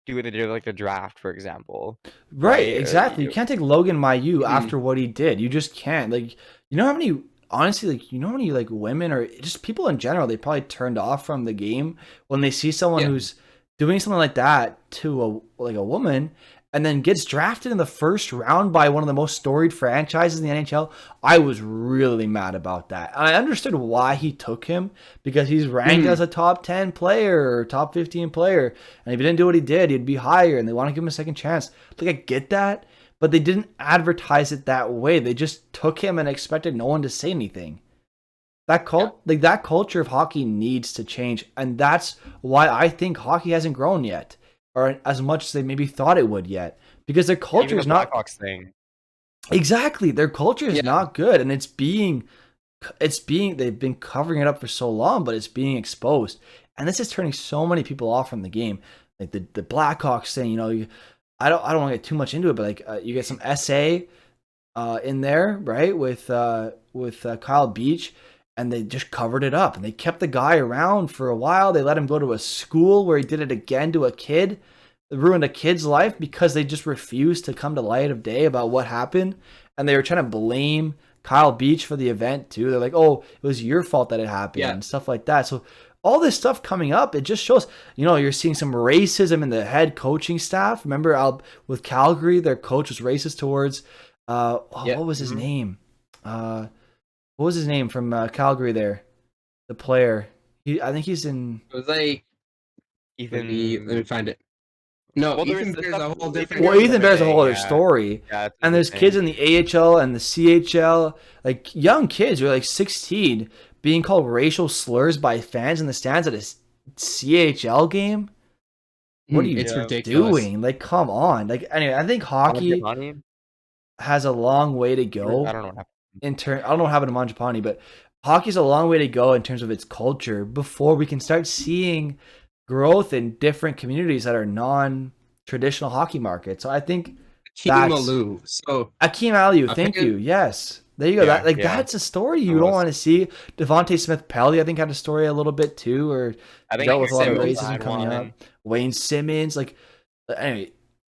do what they did with, like the draft, for example, Right, right? exactly. You can't take Logan Mailloux Mm. after what he did. You just can't. Like, you know how many, honestly, like, you know how many, like, women or just people in general, they probably turned off from the game when they see someone Yeah. who's doing something like that to a woman and then gets drafted in the first round by one of the most storied franchises in the NHL. I was really mad about that. And I understood why he took him because he's ranked Mm. as a top 10 player or top 15 player. And if he didn't do what he did, he'd be higher and they want to give him a second chance. Like, I get that, but they didn't advertise it that way. They just took him and expected no one to say anything. That culture of hockey needs to change, and that's why I think hockey hasn't grown yet, or as much as they maybe thought it would yet, because their Even culture the is not Blackhawks thing. exactly their culture is Yeah. not good, and it's being they've been covering it up for so long, but it's being exposed, and this is turning so many people off from the game. Like the Blackhawks saying, I don't want to get too much into it, but like you get some SA in there, right, with Kyle Beach, and they just covered it up, and they kept the guy around for a while. They let him go to a school where he did it again to a kid. It ruined a kid's life because they just refused to come to light of day about what happened, and they were trying to blame Kyle Beach for the event too. They're like, "Oh, it was your fault that it happened," Yeah. and stuff like that. So all this stuff coming up, it just shows, you're seeing some racism in the head coaching staff. Remember, with Calgary, their coach was racist towards Yeah. what was his Mhm. name? What was his name from Calgary there? The player. I think he's in. It was like, let me Ethan. find it. No, Well, there Ethan is the Bear's stuff. a whole Ethan different. Well, Bear's a Ethan different Bear's a whole thing, other yeah. story. Yeah, that's And another there's kids thing. in the AHL and the CHL, like young kids who are like 16, being called racial slurs by fans in the stands at a CHL game. What are you It's Yeah. ridiculous. doing? Like, come on. Like, anyway, I think hockey Mangiapane? has a long way to I go. don't know what happened. I don't know what happened to Mangiapane, but hockey's a long way to go in terms of its culture before we can start seeing growth in different communities that are non-traditional hockey markets. So I think Keem that's Alou. So Akeem Aliu. I Thank think- you. Yes, there you go. Yeah, That yeah. that's a story you don't Almost. want to see. Devontae Smith-Pelly, I think, had a story a little bit too, or I think dealt with a lot of Simmons racism had coming one. up. Wayne Simmons, like, anyway,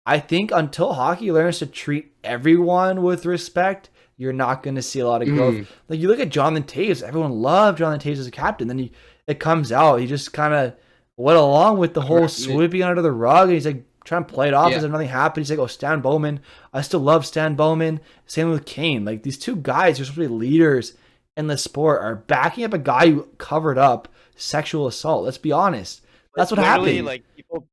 I think until hockey learns to treat everyone with respect, you're not going to see a lot of growth. Mhm. Like, you look at Jonathan Toews, everyone loved Jonathan Toews as a captain. Then it comes out, he just kind of went along with the whole Right. sweeping under the rug, and he's like trying to play it off Yeah. as if nothing happened. He's like, "Oh, Stan Bowman, I still love Stan Bowman." Same with Kane. Like, these two guys who are supposed to be leaders in the sport are backing up a guy who covered up sexual assault. Let's be honest. That's what Literally, happened. like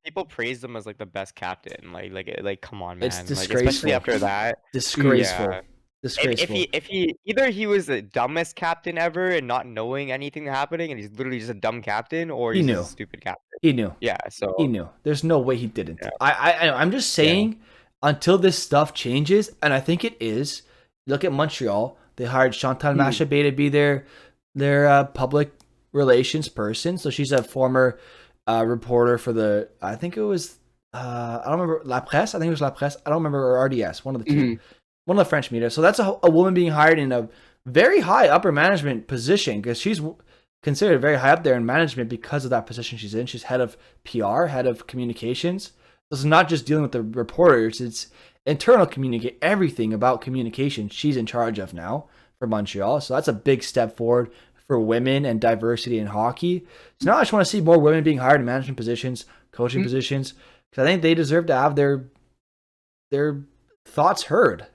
people praise him as like the best captain. Like come on, man. It's Like especially disgraceful. after that. Disgraceful. Yeah. If Disgraceful. he either he was the dumbest captain ever and not knowing anything happening and he's literally just a dumb captain, or He he's knew. just a stupid captain. He knew. Yeah. So He knew. There's no way he didn't. Yeah. I'm just saying, until this stuff changes, and I think it is. Look at Montreal. They hired Chantal Machabé to be their public relations person. So she's a former reporter for I think it was, I don't remember, La Presse. I think it was La Presse. I don't remember, or RDS, one of the two. One of the French media. So that's a woman being hired in a very high upper management position, because she's considered very high up there in management because of that position she's in. She's head of PR, head of communications. This is not just dealing with the reporters, it's internal everything about communication she's in charge of now for Montreal. So that's a big step forward for women and diversity in hockey. So now I just want to see more women being hired in management positions, coaching positions, because I think they deserve to have their thoughts heard.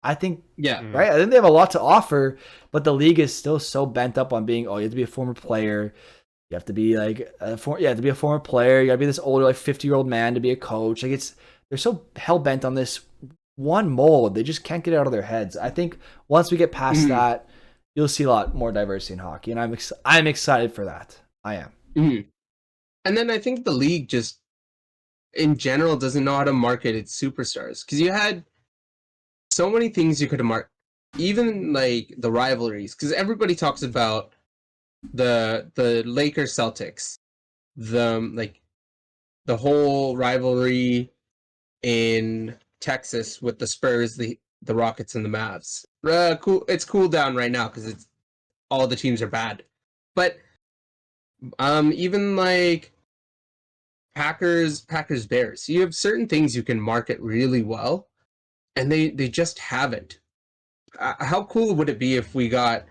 I think, Yeah. right? I think they have a lot to offer, but the league is still so bent up on being, you have to be a former player. You have to be like you have to be a former player. You got to be this older, like 50-year-old man to be a coach. Like, they're so hell bent on this one mold. They just can't get it out of their heads. I think once we get past that, you'll see a lot more diversity in hockey, and I'm excited for that. I am. And then I think the league just, in general, doesn't know how to market its superstars, because you had so many things you could have marked. Even like the rivalries, because everybody talks about the Lakers Celtics, the whole rivalry in Texas with the Spurs, the Rockets, and the Mavs. Cool. It's cooled down right now because it's all the teams are bad, but even like Packers Bears, you have certain things you can market really well, and they just haven't. How cool would it be if we got,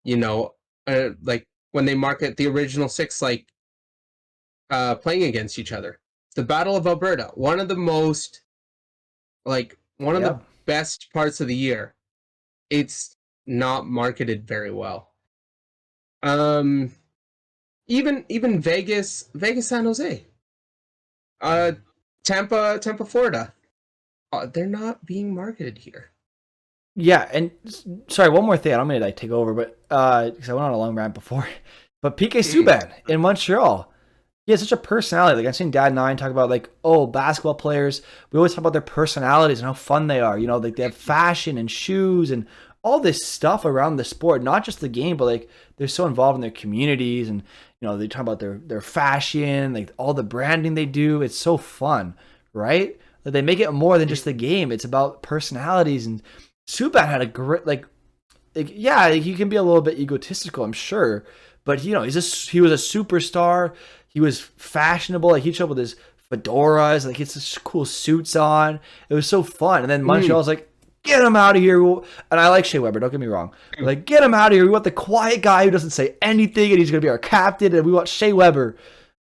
like when they market the original six, like playing against each other, the Battle of Alberta, one of the most, like one of the best parts of the year. It's not marketed very well. Even Vegas, San Jose, Tampa, Florida, they're not being marketed here. Yeah, and sorry, one more thing. I don't mean to like take over, but because I went on a long rant before. But PK Subban in Montreal, he has such a personality. Like I've seen Dad and I talk about like, oh, basketball players. We always talk about their personalities and how fun they are. You know, like they have fashion and shoes and all this stuff around the sport, not just the game, but like they're so involved in their communities and they talk about their fashion, like all the branding they do. It's so fun, right? Like they make it more than just the game. It's about personalities, and Subban had a great yeah, he can be a little bit egotistical, I'm sure, but he was a superstar. He was fashionable. Like he showed up with his fedoras, like he had such cool suits on. It was so fun. And then Montreal's like, get him out of here. And I like Shea Weber, don't get me wrong. Like, get him out of here. We want the quiet guy who doesn't say anything, and he's gonna be our captain. And we want Shea Weber.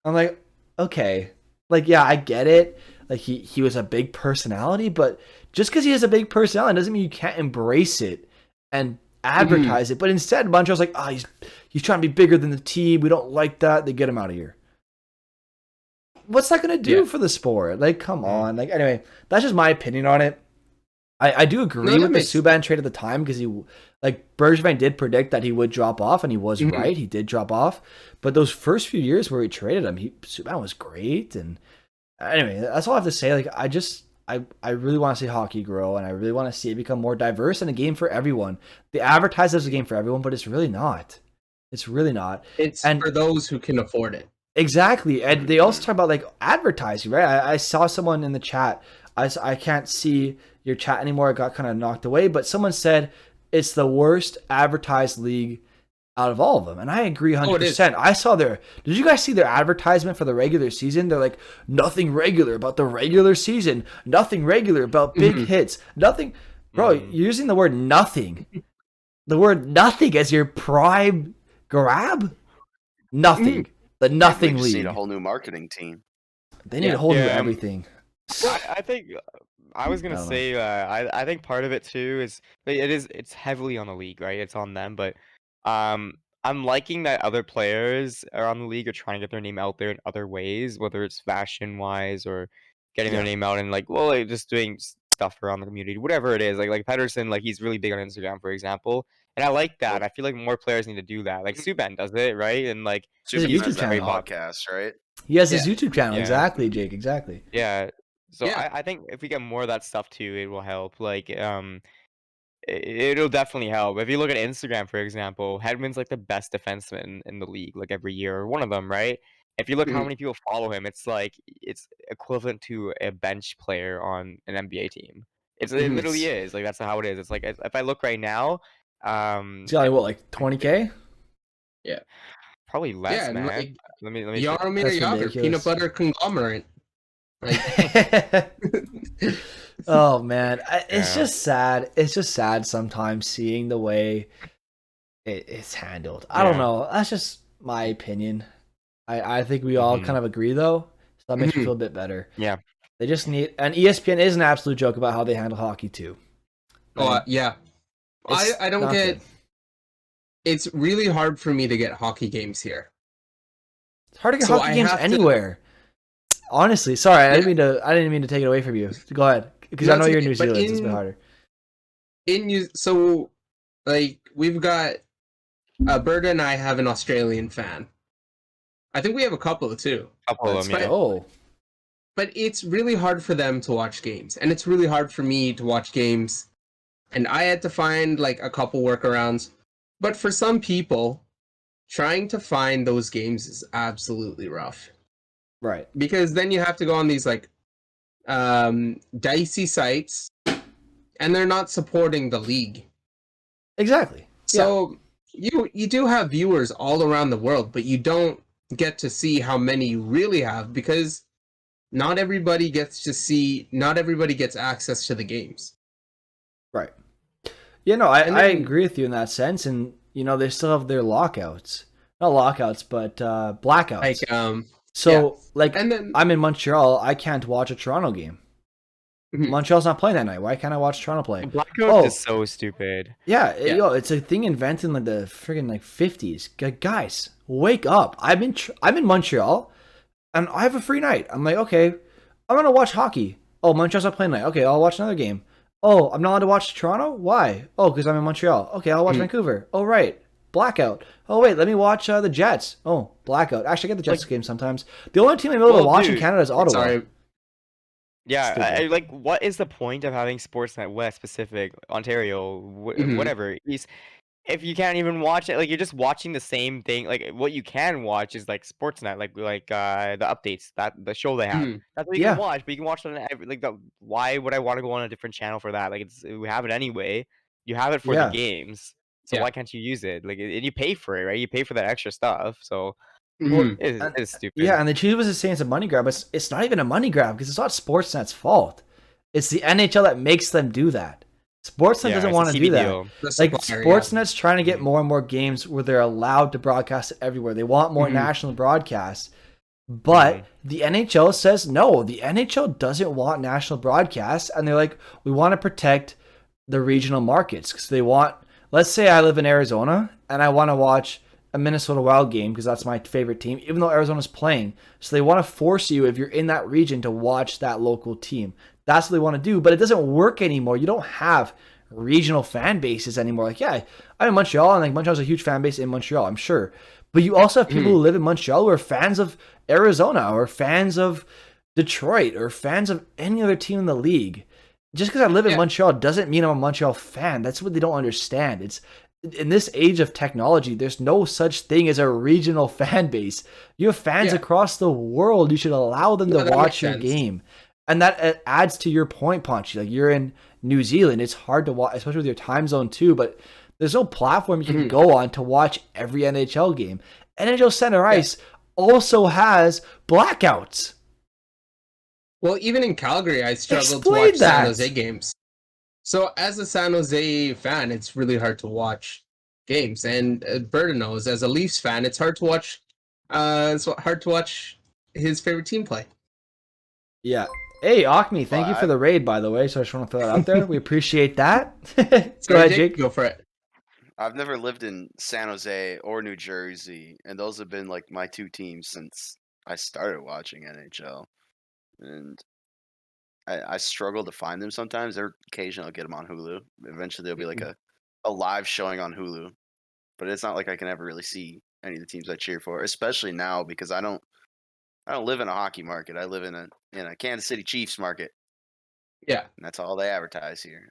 I'm like, okay, like yeah, I get it. Like he was a big personality, but just because he has a big personality doesn't mean you can't embrace it and advertise it. But instead, Montreal's like, oh, he's trying to be bigger than the team. We don't like that. They get him out of here. What's that going to do for the sport? Like, come on. Like, anyway, that's just my opinion on it. I do agree with the Subban trade at the time because Bergevin did predict that he would drop off, and he was right. He did drop off. But those first few years where he traded him, Subban was great. And anyway, that's all I have to say. Like, I really want to see hockey grow, and I really want to see it become more diverse and a game for everyone. They advertise it as a game for everyone, but it's really not. It's really not. It's for those who can afford it. Exactly. And they also talk about like advertising, right? I saw someone in the chat. I can't see your chat anymore. It got kind of knocked away, but someone said it's the worst advertised league out of all of them. And I agree 100%. I saw did you guys see their advertisement for the regular season? They're like, nothing regular about the regular season, nothing regular about big hits, nothing. Bro, you're using the word nothing. The word nothing as your prime grab? Nothing. The nothing league. They need a whole new marketing team. They need a whole new everything. I think I was gonna say I think part of it too is it's heavily on the league, right? It's on them, but I'm liking that other players around the league are trying to get their name out there in other ways, whether it's fashion wise or getting their name out and like just doing stuff around the community, whatever it is. Like Pedersen, like he's really big on Instagram, for example, and I like that. I feel like more players need to do that. Like Subban does it, right? And like his YouTube channel, podcast, right? He has his YouTube channel, exactly, Jake, exactly. Yeah. So I think if we get more of that stuff too, it will help. Like it'll definitely help. If you look at Instagram, for example, Hedman's like the best defenseman in the league, like every year, or one of them, right? If you look how many people follow him, it's like it's equivalent to a bench player on an NBA team. It literally is. Like that's how it is. It's like if I look right now, it's got like 20K. Yeah, probably less, man. Like, let me. Yaromir Yager, peanut butter conglomerate. Like... Oh man, it's just sad. It's just sad sometimes seeing the way it's handled. I don't know. That's just my opinion. I think we all kind of agree though, so that makes me feel a bit better. Yeah, they just need, and ESPN is an absolute joke about how they handle hockey too. Yeah, I don't get. Good. It's really hard for me to get hockey games here. It's hard to get hockey games anywhere. Honestly, sorry, I didn't mean to take it away from you. Go ahead, because I know you're in New Zealand. It's a bit harder. So, like, we've got Berta and I have an Australian fan. I think we have a couple too. But it's really hard for them to watch games, and it's really hard for me to watch games and I had to find like a couple workarounds. But for some people, trying to find those games is absolutely rough Right. because then you have to go on these like dicey sites, and they're not supporting the league. Exactly. So you do have viewers all around the world, but you don't get to see how many you really have because not everybody gets access to the games. Right. Yeah, no, I, And I then- agree with you in that sense. And, you know, they still have their lockouts. Not lockouts, but blackouts. Like So, like, and then I'm in Montreal. I can't watch a Toronto game. Mhm. Montreal's not playing that night. Why can't I watch Toronto play? Blackout Oh. is so stupid. Yeah, Yeah. Yo, it's a thing invented in like the friggin' like 50s. Guys, wake up! I'm in Montreal, and I have a free night. I'm like, okay, I'm gonna watch hockey. Oh, Montreal's not playing tonight. Okay, I'll watch another game. Oh, I'm not allowed to watch Toronto. Why? Oh, because I'm in Montreal. Okay, I'll watch Vancouver. Oh, right, blackout. Oh wait, let me watch the Jets. Oh, blackout. Actually, I get the Jets game sometimes. The only team I'm able to Well, watch in dude, Canada is Ottawa. sorry, Yeah, Stupid. like, what is the point of having Sportsnet West, Pacific, Ontario, Mhm. whatever? If you can't even watch it, like you're just watching the same thing. Like what you can watch is like Sportsnet, like the updates that the show they have. Mhm. That's what you Yeah. can watch, but you can watch it on like the. Why would I want to go on a different channel for that? Like we have it anyway. You have it for the Yeah. games, so Yeah. why can't you use it? Like and you pay for it, right? You pay for that extra stuff, so Well, Mhm. it's stupid. yeah, and the Chiefs was saying it's a money grab, but it's not even a money grab because it's not Sportsnet's fault. It's the NHL that makes them do that. Sportsnet Yeah, doesn't it's a want to TV do that. deal. The Like supplier, Sportsnet's trying to get Mhm. more and more games where they're allowed to broadcast it everywhere. They want more Mhm. national broadcasts. But Mhm. the NHL says no. The NHL doesn't want national broadcasts, and they're like, we want to protect the regional markets because they want. Let's say I live in Arizona and I want to watch a Minnesota Wild game because that's my favorite team, even though Arizona's playing. So they want to force you, if you're in that region, to watch that local team. That's what they want to do, but it doesn't work anymore. You don't have regional fan bases anymore. Like, yeah, I'm in Montreal, and like Montreal's a huge fan base in Montreal, I'm sure. But you also have people who live in Montreal who are fans of Arizona or fans of Detroit or fans of any other team in the league. Just because I live in Yeah. Montreal doesn't mean I'm a Montreal fan. That's what they don't understand. It's in this age of technology, there's no such thing as a regional fan base. You have fans Yeah. across the world. You should allow them Yeah, to that watch makes your sense. game. And that adds to your point, Ponchi. Like you're in New Zealand, it's hard to watch, especially with your time zone too. But there's no platform you can go on to watch every NHL game. NHL Center Ice also has blackouts. Well, even in Calgary, I struggled to Explain watch San that. Jose games. So, as a San Jose fan, it's really hard to watch games. And Berta knows, as a Leafs fan, it's hard to watch. It's hard to watch his favorite team play. Yeah. Hey, Acme, thank you Well, for the raid, by the way. So I just want to throw that out there. We appreciate that. Go ahead, Jake. Go for it. I've never lived in San Jose or New Jersey, and those have been like my two teams since I started watching NHL. And I struggle to find them sometimes. They're occasionally I'll get them on Hulu. Eventually there'll be like a live showing on Hulu, but it's not like I can ever really see any of the teams I cheer for, especially now because I don't live in a hockey market. I live in a Kansas City Chiefs market, Yeah. and that's all they advertise here,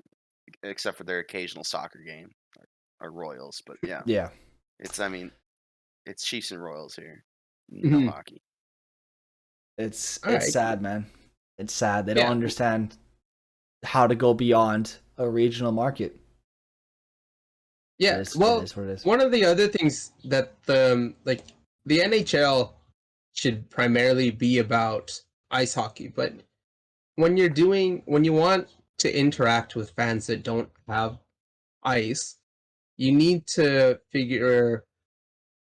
except for their occasional soccer game or Royals. But yeah, Yeah. it's Chiefs and Royals here, no Mhm. hockey. It's All right. sad, man. It's sad. They Yeah. don't understand how to go beyond a regional market. Yeah. It is Well, what it is. one of the other things that the NHL should primarily be about ice hockey, but when you want to interact with fans that don't have ice, you need to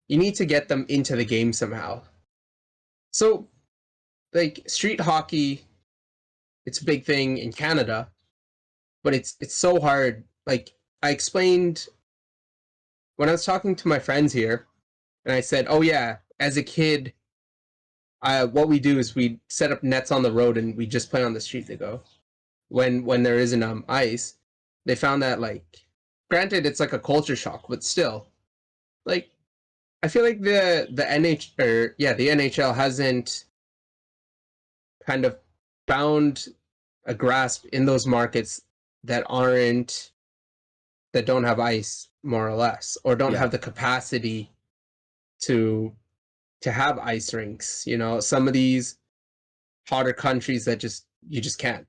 get them into the game somehow. So, like street hockey, it's a big thing in Canada, but it's so hard. Like I explained when I was talking to my friends here, and I said, "Oh yeah, as a kid, what we do is we set up nets on the road and we just play on the street." They go, when there isn't ice, they found that like, granted, it's like a culture shock, but still, like, I feel like the NHL hasn't kind of found a grasp in those markets that aren't that don't have ice, more or less, or don't Yeah. have the capacity to have ice rinks. You know, some of these hotter countries that you just can't.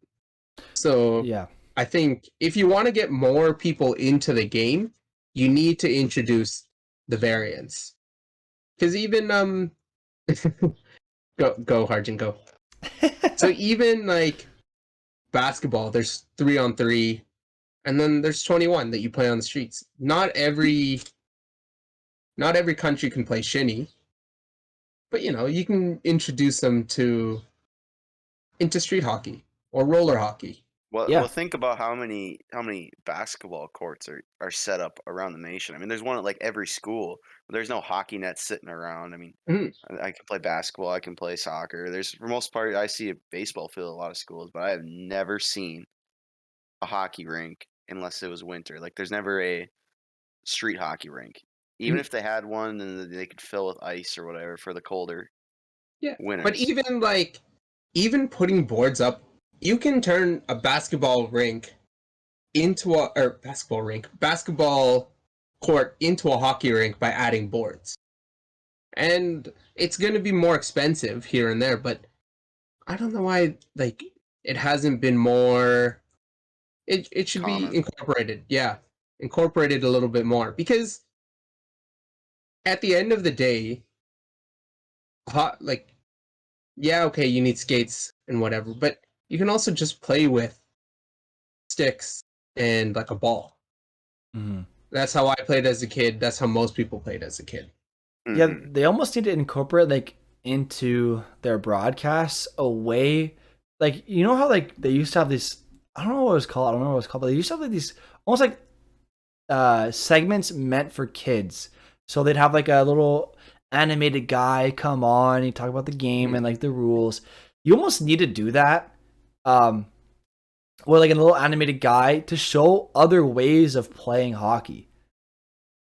So Yeah. I think if you want to get more people into the game, you need to introduce the variants. Because even go Harjan, go. So even like basketball, there's 3-on-3, and then there's 21 that you play on the streets. Not every country can play shinny, but you know, you can introduce them into street hockey or roller hockey. Well, Yeah. well, think about how many basketball courts are set up around the nation. I mean, there's one at like every school. There's no hockey net sitting around. I mean, Mhm. I can play basketball. I can play soccer. There's for most part, I see a baseball field at a lot of schools, but I have never seen a hockey rink unless it was winter. Like, there's never a street hockey rink. Even Mhm. if they had one, then they could fill with ice or whatever for the colder Yeah, but winters. even putting boards up, you can turn a basketball rink basketball court into a hockey rink by adding boards. And it's going to be more expensive here and there, but I don't know why like it hasn't been more. It should be Common. incorporated. Yeah, incorporated a little bit more, because at the end of the day, like, yeah, okay, you need skates and whatever, but you can also just play with sticks and like a ball. Mhm. That's how I played as a kid. That's how most people played as a kid. Yeah, Mhm. they almost need to incorporate like into their broadcasts a way, like you know how like they used to have this. I don't know what it was called. I don't remember what it was called, but they used to have like these almost like segments meant for kids. So they'd have like a little animated guy come on, he talk about the game and like the rules. You almost need to do that. Or like a little animated guy to show other ways of playing hockey.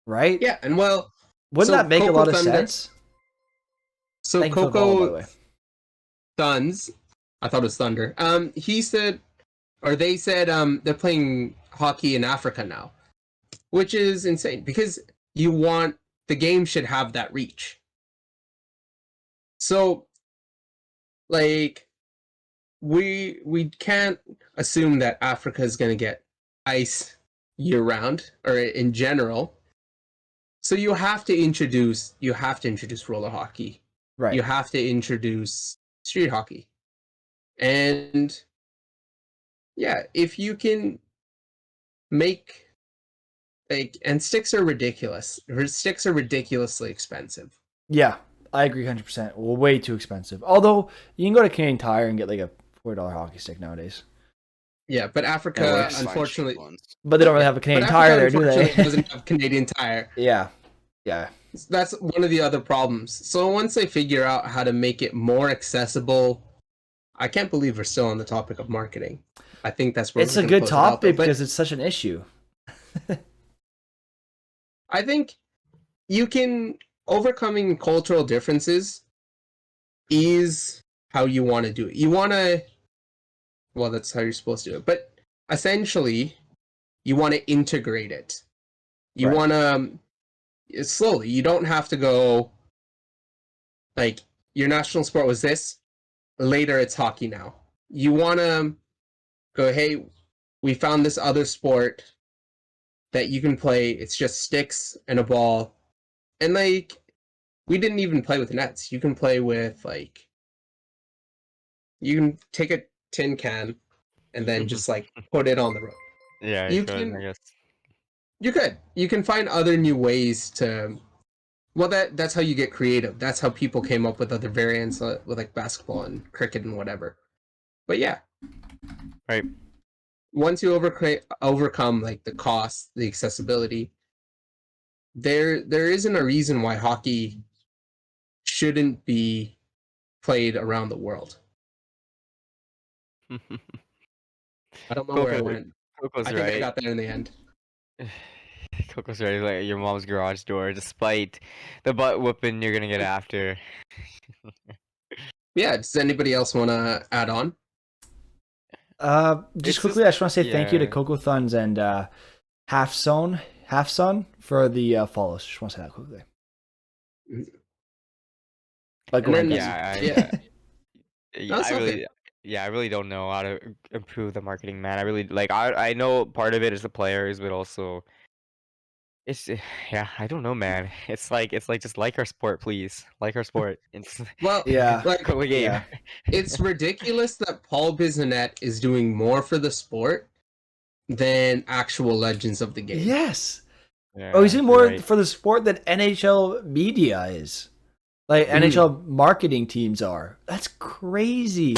Right? Yeah, and well, Wouldn't so that make a Coco lot of Thunder, sense? so Thank you for the follow, by the Coco way. Suns, I thought it was Thunder. He said, or they said, they're playing hockey in Africa now, which is insane because the game should have that reach. So, like, we can't assume that Africa is going to get ice year round or in general. So you have to introduce roller hockey. Right. You have to introduce street hockey. And yeah, if you can make and sticks are ridiculous. Sticks are ridiculously expensive. Yeah, I agree 100%. Well, way too expensive. Although you can go to Canadian Tire and get like a $4 hockey stick nowadays. Yeah, but Yeah, Africa, you can find cheap unfortunately, ones. But they don't really have a but Canadian Africa Tire there, do unfortunately they? doesn't have Canadian Tire. Yeah. Yeah. That's one of the other problems. So once they figure out how to make it more accessible, I can't believe we're still on the topic of marketing. I think that's where It's we're a going to good close it out, though. topic But because it's such an issue. I think you can overcoming cultural differences is how you want to do it. You want to, well, that's how you're supposed to do it. But essentially, you want to integrate it. You Right. want to slowly. You don't have to go like your national sport was this. Later, it's hockey now. You want to go, hey, we found this other sport that you can play. It's just sticks and a ball. And like, we didn't even play with nets. You can play with like, you can take a tin can and then just like put it on the road. Yeah, You I could, I can, guess. you can find other new ways to, well, that's how you get creative. That's how people came up with other variants with like basketball and cricket and whatever. But yeah, Right. once you overcome like the cost, the accessibility, there isn't a reason why hockey shouldn't be played around the world. I don't know where I Coco, went. Coco's I think I right. got there in the end. Coco's right. Like your mom's garage door, despite the butt whooping you're gonna get after. Yeah, does anybody else want to add on? Just It's quickly, I just want to say thank you to yeah. Coco Thuns and Half Sun for the follows. Just want to say that quickly. But go And ahead, then, guys. Yeah, That's okay. I really don't know how to improve the marketing, man. I really like. I know part of it is the players, but also it's yeah. I don't know, man. It's like just like our sport, please. Like our sport. It's Well, Yeah. like go game. Yeah. it's ridiculous that Paul Bissonnette is doing more for the sport than actual legends of the game. Yes. Yeah, Oh, he's doing you're more right. for the sport than NHL media is. Like Mhm. NHL marketing teams are. That's crazy.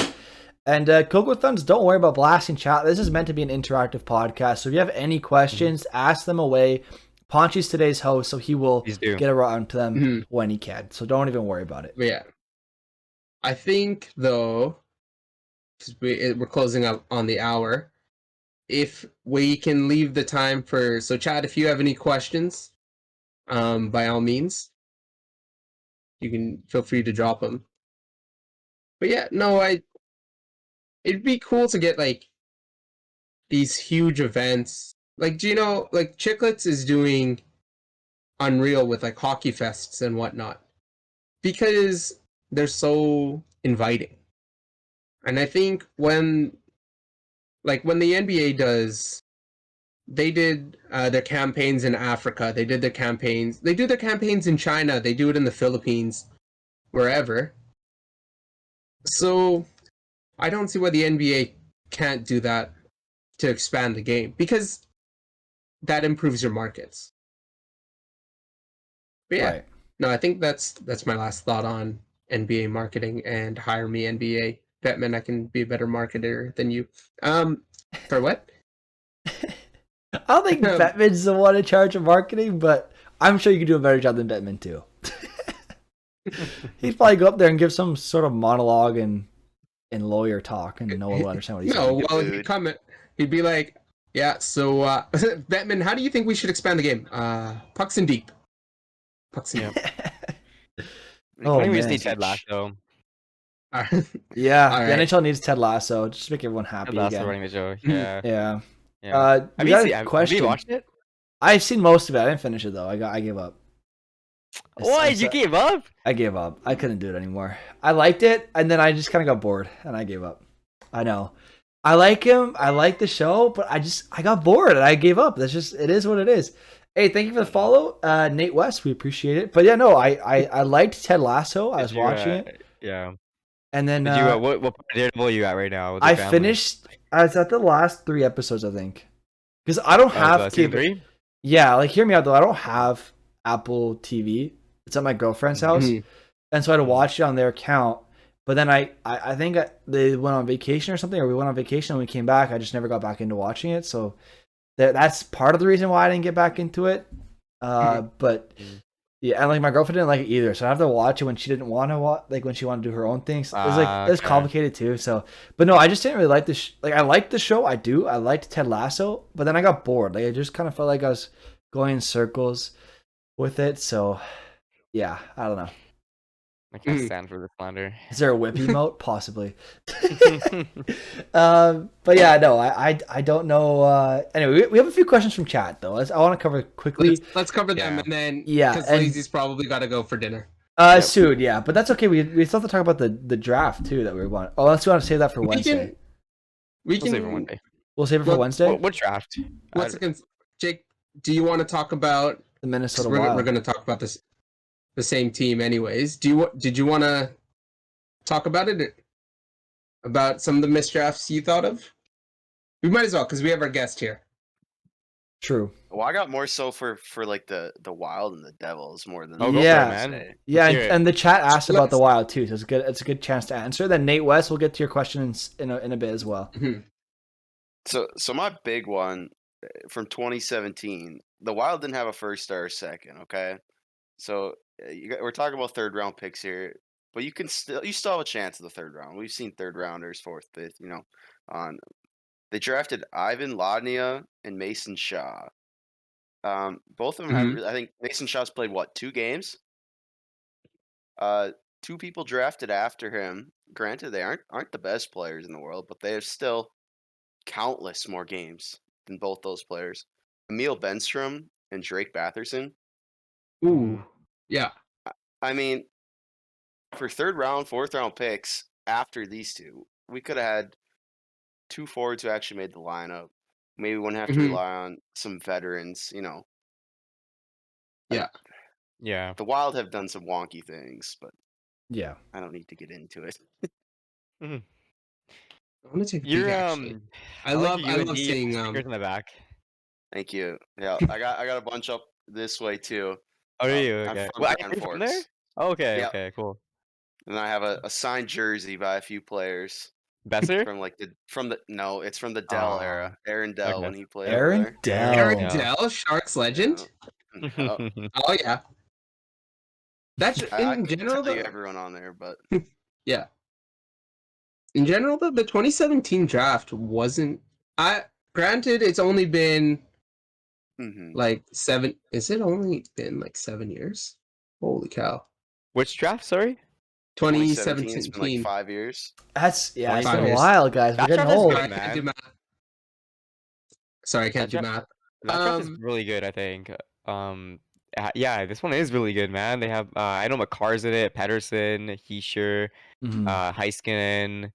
And Coco Thuns, don't worry about blasting chat. This is meant to be an interactive podcast. So if you have any questions, ask them away. Ponchi's today's host, so he will Please do. get around to them Mhm. when he can. So don't even worry about it. But yeah, I think though, 'cause we're closing up on the hour. If we can leave the time for Chad, if you have any questions, by all means, you can feel free to drop them. But yeah, no, it'd be cool to get like these huge events. Like, do you know, like Chicklets is doing Unreal with like hockey fests and whatnot because they're so inviting. And I think when the NBA does, they did their campaigns in Africa. They do their campaigns in China. They do it in the Philippines, wherever. So I don't see why the NBA can't do that to expand the game because that improves your markets. But yeah, Right. no, I think that's my last thought on NBA marketing and hire me NBA. Batman, I can be a better marketer than you. For what? I don't think Bettman's the one in charge of marketing, but I'm sure you can do a better job than Bettman too. He'd probably go up there and give some sort of monologue and lawyer talk, and no one will understand what he's No, saying. well, he'd come. He'd be like, "Yeah, so Batman, how do you think we should expand the game? Pucks and deep. Pucks and deep." Oh, I think we man. just need Ted Lasso. Yeah, All the right. NHL needs Ted Lasso just to make everyone happy Ted Lasso again. running the show. Yeah. Yeah. Yeah. We got a Have question. you watched it? I've seen most of it. I didn't finish it though. I gave up. Why you gave up? I gave up. I couldn't do it anymore. I liked it, and then I just kind of got bored, and I gave up. I know. I like him. I like the show, but I got bored, and I gave up. That's just it is what it is. Hey, thank you for the follow, Nate West. We appreciate it. But yeah, no, I liked Ted Lasso. I was watching it. Yeah. And then Did you what part of Daredevil are you at right now? With your I family? finished. I was at the last 3 episodes, I think, because I don't have season cable. 3? Yeah, like hear me out though. I don't have Apple TV. It's at my girlfriend's house, and so I had to watch it on their account. But then I think they went on vacation or something, or we went on vacation and we came back. I just never got back into watching it, so that's part of the reason why I didn't get back into it. But yeah, and like my girlfriend didn't like it either, so I have to watch it when she didn't want to watch, like when she wanted to do her own things. It was like it's complicated too. So, but no, I just didn't really like this. Like I liked the show, I liked Ted Lasso, but then I got bored. Like I just kind of felt like I was going in circles with it. So, yeah, I don't know. I can't stand for the slander. Is there a whip emote? Possibly. But yeah, no, I don't know. Anyway, we have a few questions from chat though. I want to cover quickly. Let's cover them, and then because and Lazy's probably got to go for dinner. Soon, yeah, but that's okay. We still have to talk about the draft too that we want. Oh, unless we want to save that for Wednesday. We can save it for Wednesday. We'll save it for Wednesday. What draft? Jake, do you want to talk about the Minnesota Wild? We're going to talk about this. The same team anyways. Did you want to talk about it? About some of the misdrafts you thought of? We might as well, because we have our guest here. True. Well, I got more so for like the Wild and the Devils more than go for it, man. Yeah, and the chat asked about the Wild too, so it's a good chance to answer. Then Nate West, we'll get to your question in a bit as well. Mm-hmm. So my big one from 2017, the Wild didn't have a first or a second, okay? So we're talking about third round picks here, but you still have a chance of the third round. We've seen third rounders, fourth, fifth, on. They drafted Ivan Ladnia and Mason Shaw. Both of them have. I think Mason Shaw's played 2 games. 2 people drafted after him. Granted, they aren't the best players in the world, but they have still countless more games than both those players. Emil Benstrom and Drake Batherson. Ooh, yeah. I mean, for third round, fourth round picks after these two, we could have had 2 forwards who actually made the lineup. Maybe we wouldn't have to Mhm. rely on some veterans. Yeah. Yeah. The Wild have done some wonky things, but Yeah. I don't need to get into it. I want to take a peek, You're actually. I like love your UND seeing stickers in the back. Thank you. Yeah, I got a bunch up this way too. Oh, are you? I'm Okay. from Well, are Grand you from there? Forks. Oh, okay. Yeah, Okay. Cool. and I have a signed jersey by a few players Besser? from it's from the Dell Ah, era. Aaron Dell okay. when he played over Aaron there. Aaron Dell. Dell, Sharks legend. Yeah. Yeah. Oh yeah. That's I in couldn't general tell you though. everyone on there, but Yeah. In general, though, the 2017 draft wasn't. Granted, it's only been mhm. like 7. Is it only been like 7 years? Holy cow! Which draft? Sorry. 2017. It's been like 2017. 5 years. It's been a 5 years. while, guys. We're That getting draft is old. good, Sorry, I can't do man. math. Sorry, I can't do That math. That draft is Um, really good, I think. Yeah, this one is really good, man. They have I know McCarr's in it, Pedersen, Heischer, Mhm. Heiskanen,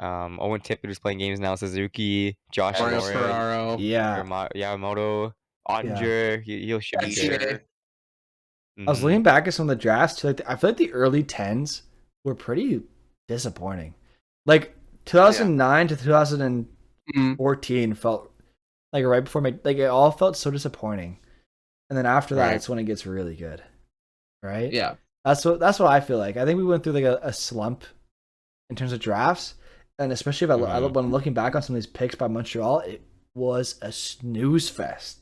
Owen Tippett who's playing games now, Suzuki, Josh Mario Pedersen. Norris, Ferraro. Yeah. Yamamoto, Ottinger. He should be That's good. it. I was looking back at some of the drafts too. I feel like the early 10s were pretty disappointing. Like 2009 to 2014 Mm, felt like right before like it all felt so disappointing. And then after that, Right. it's when it gets really good. Right? yeah. That's what I feel like. I think we went through like a slump in terms of drafts. And especially if when I'm looking back on some of these picks by Montreal, it was a snooze fest.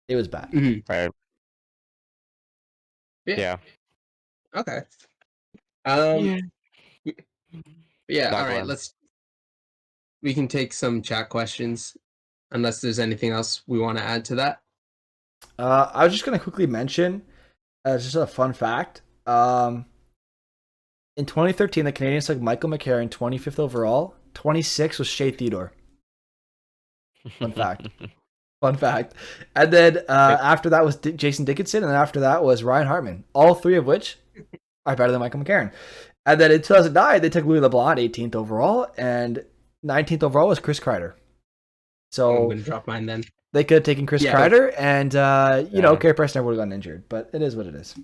It was bad. Mhm. Right. Yeah. Yeah. Okay. Yeah. Yeah. Not All right. Glenn. We can take some chat questions, unless there's anything else we want to add to that. I was just gonna quickly mention, just a fun fact. In 2013, the Canadiens took Michael McCarron 25th overall. 26 was Shea Theodore. Fun fact. Fun fact. And then after that was Jason Dickinson, and then after that was Ryan Hartman. All three of which are better than Michael McCarron. And then in 2009, they took Louis LeBlanc 18th overall, and 19th overall was Chris Kreider. I'm So going to drop mine then. they could have taken Chris Yeah. Kreider, and you know, Yeah. Carey Price never would have gotten injured. But it is what it is.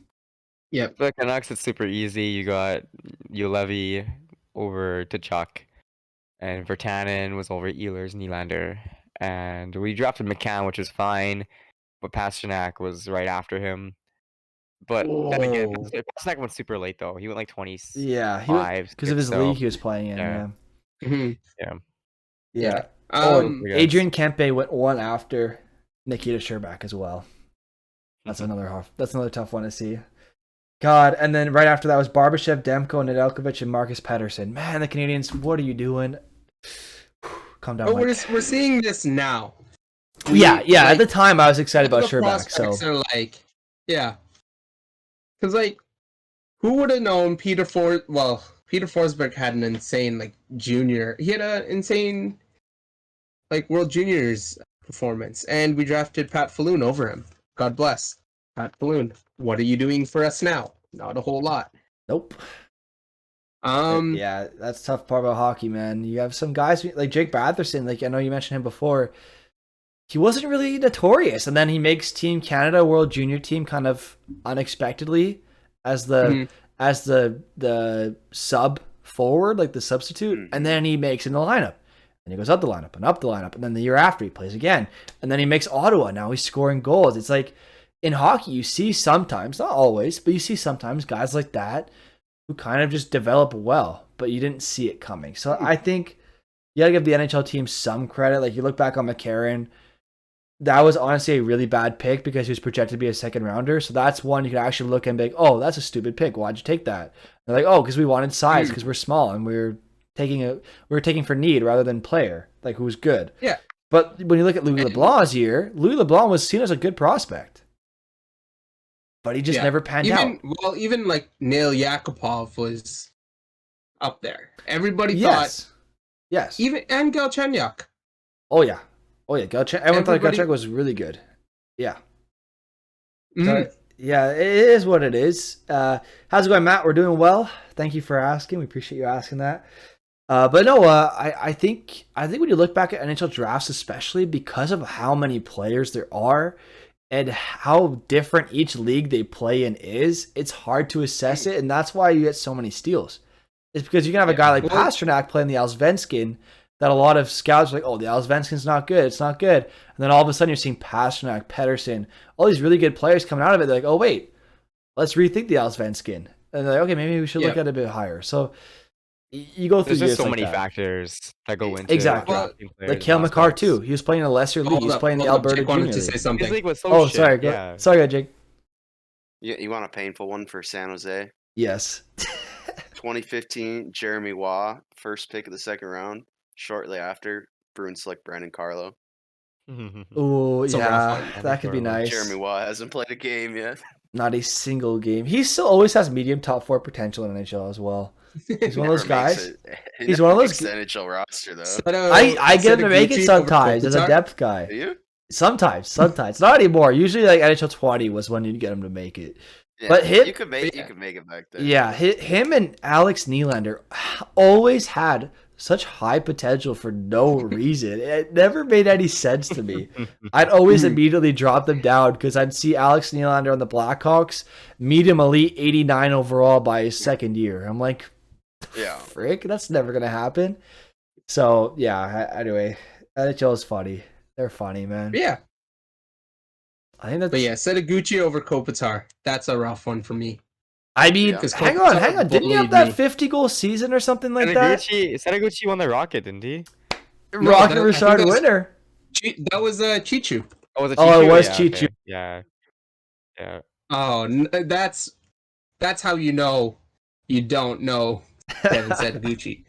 Yep. The Canucks, it's super easy. You got Ulevy over to Chuck, and Vertanen was over Ehlers, Nylander, and we drafted McCann, which is fine, but Pasternak was right after him. But then again, Whoa. Pasternak went super late though. He went like 25. Yeah, because of his so, league he was playing in. yeah. Yeah. Mhm. Yeah. Yeah. Um, Yeah. Adrian Kempe went one after Nikita Sherbak as well. That's another tough one to see. God, and then right after that was Barbashev, Demko, Nedeljkovic, and Marcus Pettersson. Man, the Canadians, what are you doing? Calm down, but Mike. we're seeing this now. Yeah. At Like, the time, I was excited all about the Sherbak. So prospects are like, yeah, because like, who would have known Peter Forsberg had an insane like junior. He had an insane like World Juniors performance, and we drafted Pat Falloon over him. God bless Pat Falloon. What are you doing for us now? Not a whole lot. nope. Um, Yeah, that's the tough part about hockey, man. You have some guys like Jake Batherson. Like I know you mentioned him before. He wasn't really notorious, and then he makes Team Canada World Junior team kind of unexpectedly as the the sub forward, like the substitute, and then he makes in the lineup. And he goes up the lineup and up the lineup, and then the year after he plays again, and then he makes Ottawa. Now he's scoring goals. It's like in hockey, you see sometimes, not always, but you see sometimes guys like that who kind of just develop well, but you didn't see it coming. So I think you gotta give the NHL team some credit. Like you look back on McCarron, that was honestly a really bad pick because he was projected to be a second rounder. So that's one you could actually look and be like, oh, that's a stupid pick. Why'd you take that? They're like, oh, because we wanted size because we're small and we're taking for need rather than player, like who's good. Yeah. But when you look at Louis LeBlanc's year, Louis LeBlanc was seen as a good prospect, but he just never panned out. Well, even like Nail Yakupov was up there. Everybody Yes. thought, even and Galchenyuk. Oh yeah. Oh yeah, everyone thought Everybody- Galchenyuk was really good. Yeah. Mhm. So, yeah, it is what it is. How's it going, Matt? We're doing well. Thank you for asking. We appreciate you asking that. But no, I think when you look back at NHL drafts, especially because of how many players there are and how different each league they play in is, it's hard to assess it, and that's why you get so many steals. It's because you can have a guy like Well- Pasternak playing the Allsvenskan that a lot of scouts are like, oh, the Allsvenskan's not good, it's not good. And then all of a sudden you're seeing Pasternak, Pettersson, all these really good players coming out of it. They're like, oh, wait, let's rethink the Allsvenskan. And they're like, okay, maybe we should look at it a bit higher. So you go through There's just years so like many that. factures that go into Exactly. drafting players Like and Cale McCarr prospects. too. He was playing in a lesser league. He was playing in the Alberta Jake wanted Junior to League. say His something. league was so Oh, shit. sorry. Yeah. Sorry, Jake. You want a painful one for San Jose? Yes. 2015, Jeremy Waugh, first pick of the second round. Shortly after, Bruins select Brandon Carlo. Oh, It's a rough yeah. one. That could be nice. Jeremy Waugh hasn't played a game yet. Not a single game. He still always has medium top 4 potential in NHL as well. He's one of those Never makes guys. it. He He's never one of those makes the NHL roster though. I get him to make it sometimes as a depth Do guy. you? Sometimes. Not anymore. Usually, like NHL 20 was when you'd get him to make it. Yeah, But him- you could make it back then. Yeah, him and Alex Nylander always had such high potential for no reason. It never made any sense to me. I'd always immediately drop them down because I'd see Alex Nylander on the Blackhawks, medium elite 89 overall by his second year. I'm like, Yeah. frick, that's never going to happen. So, yeah, anyway, NHL is funny. They're funny, man. Yeah. I think that's. But yeah, Setaguchi over Kopitar. That's a rough one for me. I mean, Yeah. hang on. Didn't he have that Bullied me. 50-goal season or something like that? Setaguchi won the Rocket, didn't he? Rocket I think Richard that's- winner. That was Chichu. Oh, was it Oh, it Chichu? was Yeah, Chichu. okay. Yeah. Yeah. Oh, that's how you know you don't know Kevin Setaguchi.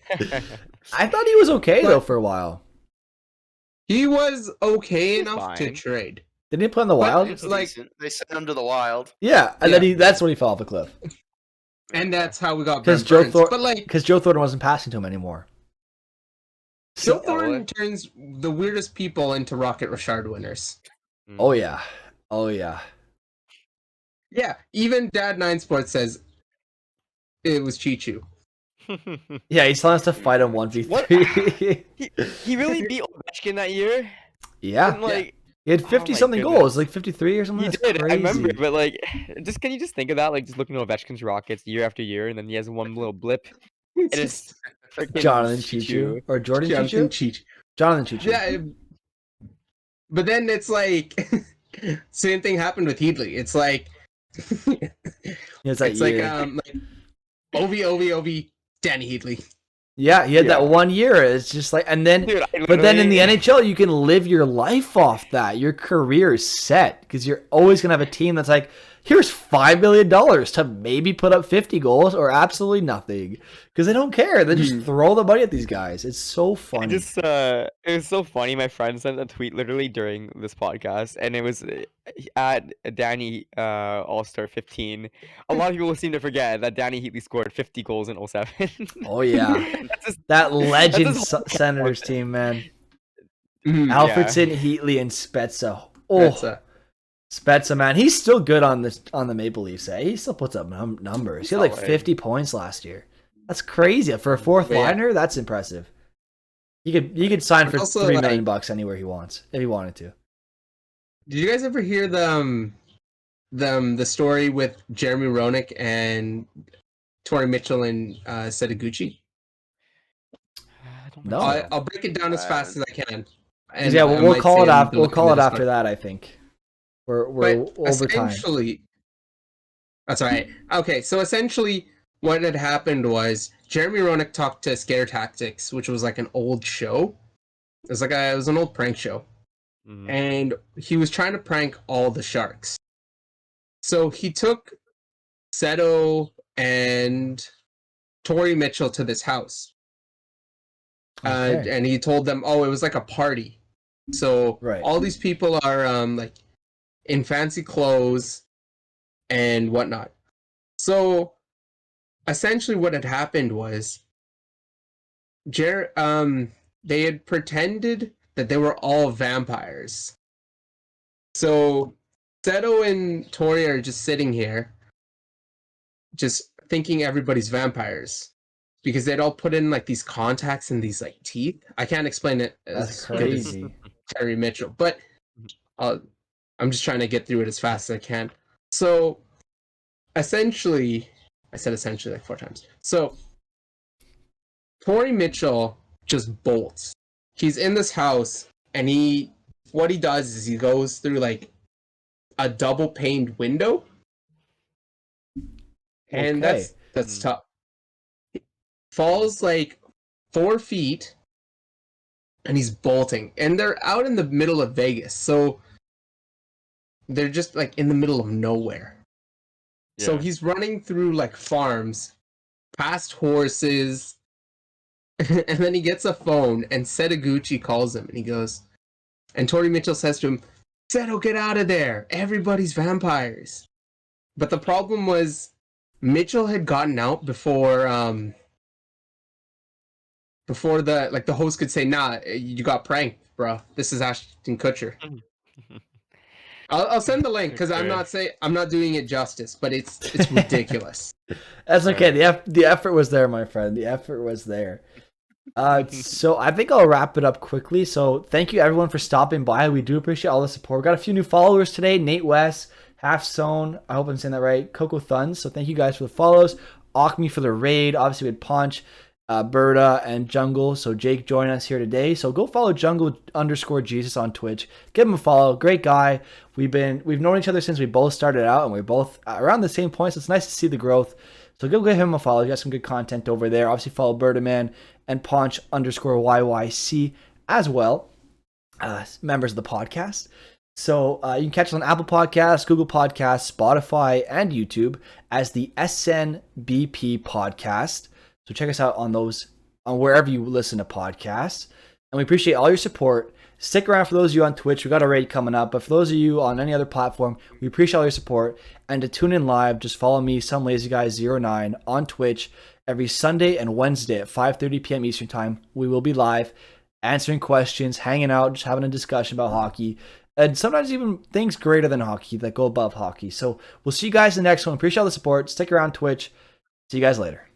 I thought he was okay though for a while. He was okay He's enough to fine. trade. Didn't he play in the Wild? It's like- They sent him to the Wild. Yeah, and then that's when he fell off a cliff And that's how we got because Brent Joe Burns. But like Thornton wasn't passing to him anymore. Joe So, Thornton turns the weirdest people into Rocket Richard winners. oh yeah, oh yeah. Yeah, even Dad 9 Sports says it was Chichu. Yeah, he's telling us to fight him 1v3. he really beat Ovechkin that year. Yeah, And, like, he had oh 50 my something goodness. goals, like 53 or something. he That's did. I remember, crazy. but like, can you just think of that? Like, just looking at Ovechkin's Rockets year after year, and then he has one little blip. It is freaking Jonathan Chichu or Jordan Jonathan Chichu. Chichu. Jonathan Chichu. Yeah, but then it's like same thing happened with Heedley. It's like It's that it's year. like Ovi, Danny Heedley. Yeah, he had Yeah. that 1 year. It's just like, and then, Dude, but then in the literally- NHL, you can live your life off that. Your career is set because you're always gonna have a team that's like, here's $5 million to maybe put up 50 goals or absolutely nothing because they don't care. They just throw the money at these guys. It's so funny. it was so funny. My friend sent a tweet literally during this podcast, and it was at Danny All-Star 15. A lot of people seem to forget that Danny Heatley scored 50 goals in 07. Oh yeah, That's just, that legend his whole Senators team, man. Mhm. Alfredson, Heatley, and Spezza. Oh, That's, Spezza, man, he's still good on the Maple Leafs. Eh? He still puts up numbers. He had like Solid. 50 points last year. That's crazy for a fourth Yeah. liner. That's impressive. He could sign for Also, $3 million bucks anywhere he wants if he wanted to. Did you guys ever hear the story with Jeremy Roenick and Torrey Mitchell and Setaguchi? I don't No. think so. I'll break it down as fast as I can. And Yeah, I we'll might call say it I'm after. We'll delivering call it this after one. that. I think we're But over time. essentially, that's all right. Okay, so essentially, what had happened was Jeremy Roenick talked to Scare Tactics, which was like an old show. It was an old prank show, Mhm. and he was trying to prank all the Sharks. So he took Seto and Torrey Mitchell to this house, Okay. and he told them, "Oh, it was like a party." So Right. all these people are like in fancy clothes and whatnot. So essentially, what had happened was, they had pretended that they were all vampires. So Seto and Tori are just sitting here, just thinking everybody's vampires. Because they'd all put in like these contacts and these like teeth. I can't explain it That's as good as crazy. Terry Mitchell, but I'm just trying to get through it as fast as I can. So essentially, I said essentially like 4 times. So Tori Mitchell just bolts. He's in this house, and what he does is he goes through like a double paned window, and Okay. that's tough. Falls like 4 feet, and he's bolting. And they're out in the middle of Vegas, so they're just like in the middle of nowhere. So Yeah. he's running through like farms, past horses, and then he gets a phone, and Setaguchi calls him, and he goes, and Tori Mitchell says to him, Seto, get out of there. Everybody's vampires. But the problem was Mitchell had gotten out before the host could say, nah, you got pranked, bro. This is Ashton Kutcher. I'll send the link because I'm not doing it justice, but it's ridiculous. That's okay. The effort was there, my friend. The effort was there. So I think I'll wrap it up quickly. So thank you everyone for stopping by. We do appreciate all the support. We got a few new followers today. Nate West, Half Zone. I hope I'm saying that right. Coco Thuns. So thank you guys for the follows. Acme for the raid. Obviously we had Punch, Berta, and Jungle. So Jake joined us here today. So go follow Jungle_Jesus on Twitch. Give him a follow. Great guy. We've known each other since we both started out, and we're both around the same point. So it's nice to see the growth. So go give him a follow. You got some good content over there. Obviously follow Bertaman and Ponch_YYC as well. Members of the podcast. So you can catch us on Apple Podcasts, Google Podcasts, Spotify, and YouTube as the SNBP podcast. So check us out on those, on wherever you listen to podcasts. And we appreciate all your support. Stick around for those of you on Twitch. We got a raid coming up. But for those of you on any other platform, we appreciate all your support. And to tune in live, just follow me, SomeLazyGuy09, on Twitch every Sunday and Wednesday at 5:30 p.m. Eastern Time. We will be live, answering questions, hanging out, just having a discussion about hockey. And sometimes even things greater than hockey that go above hockey. So we'll see you guys in the next one. Appreciate all the support. Stick around Twitch. See you guys later.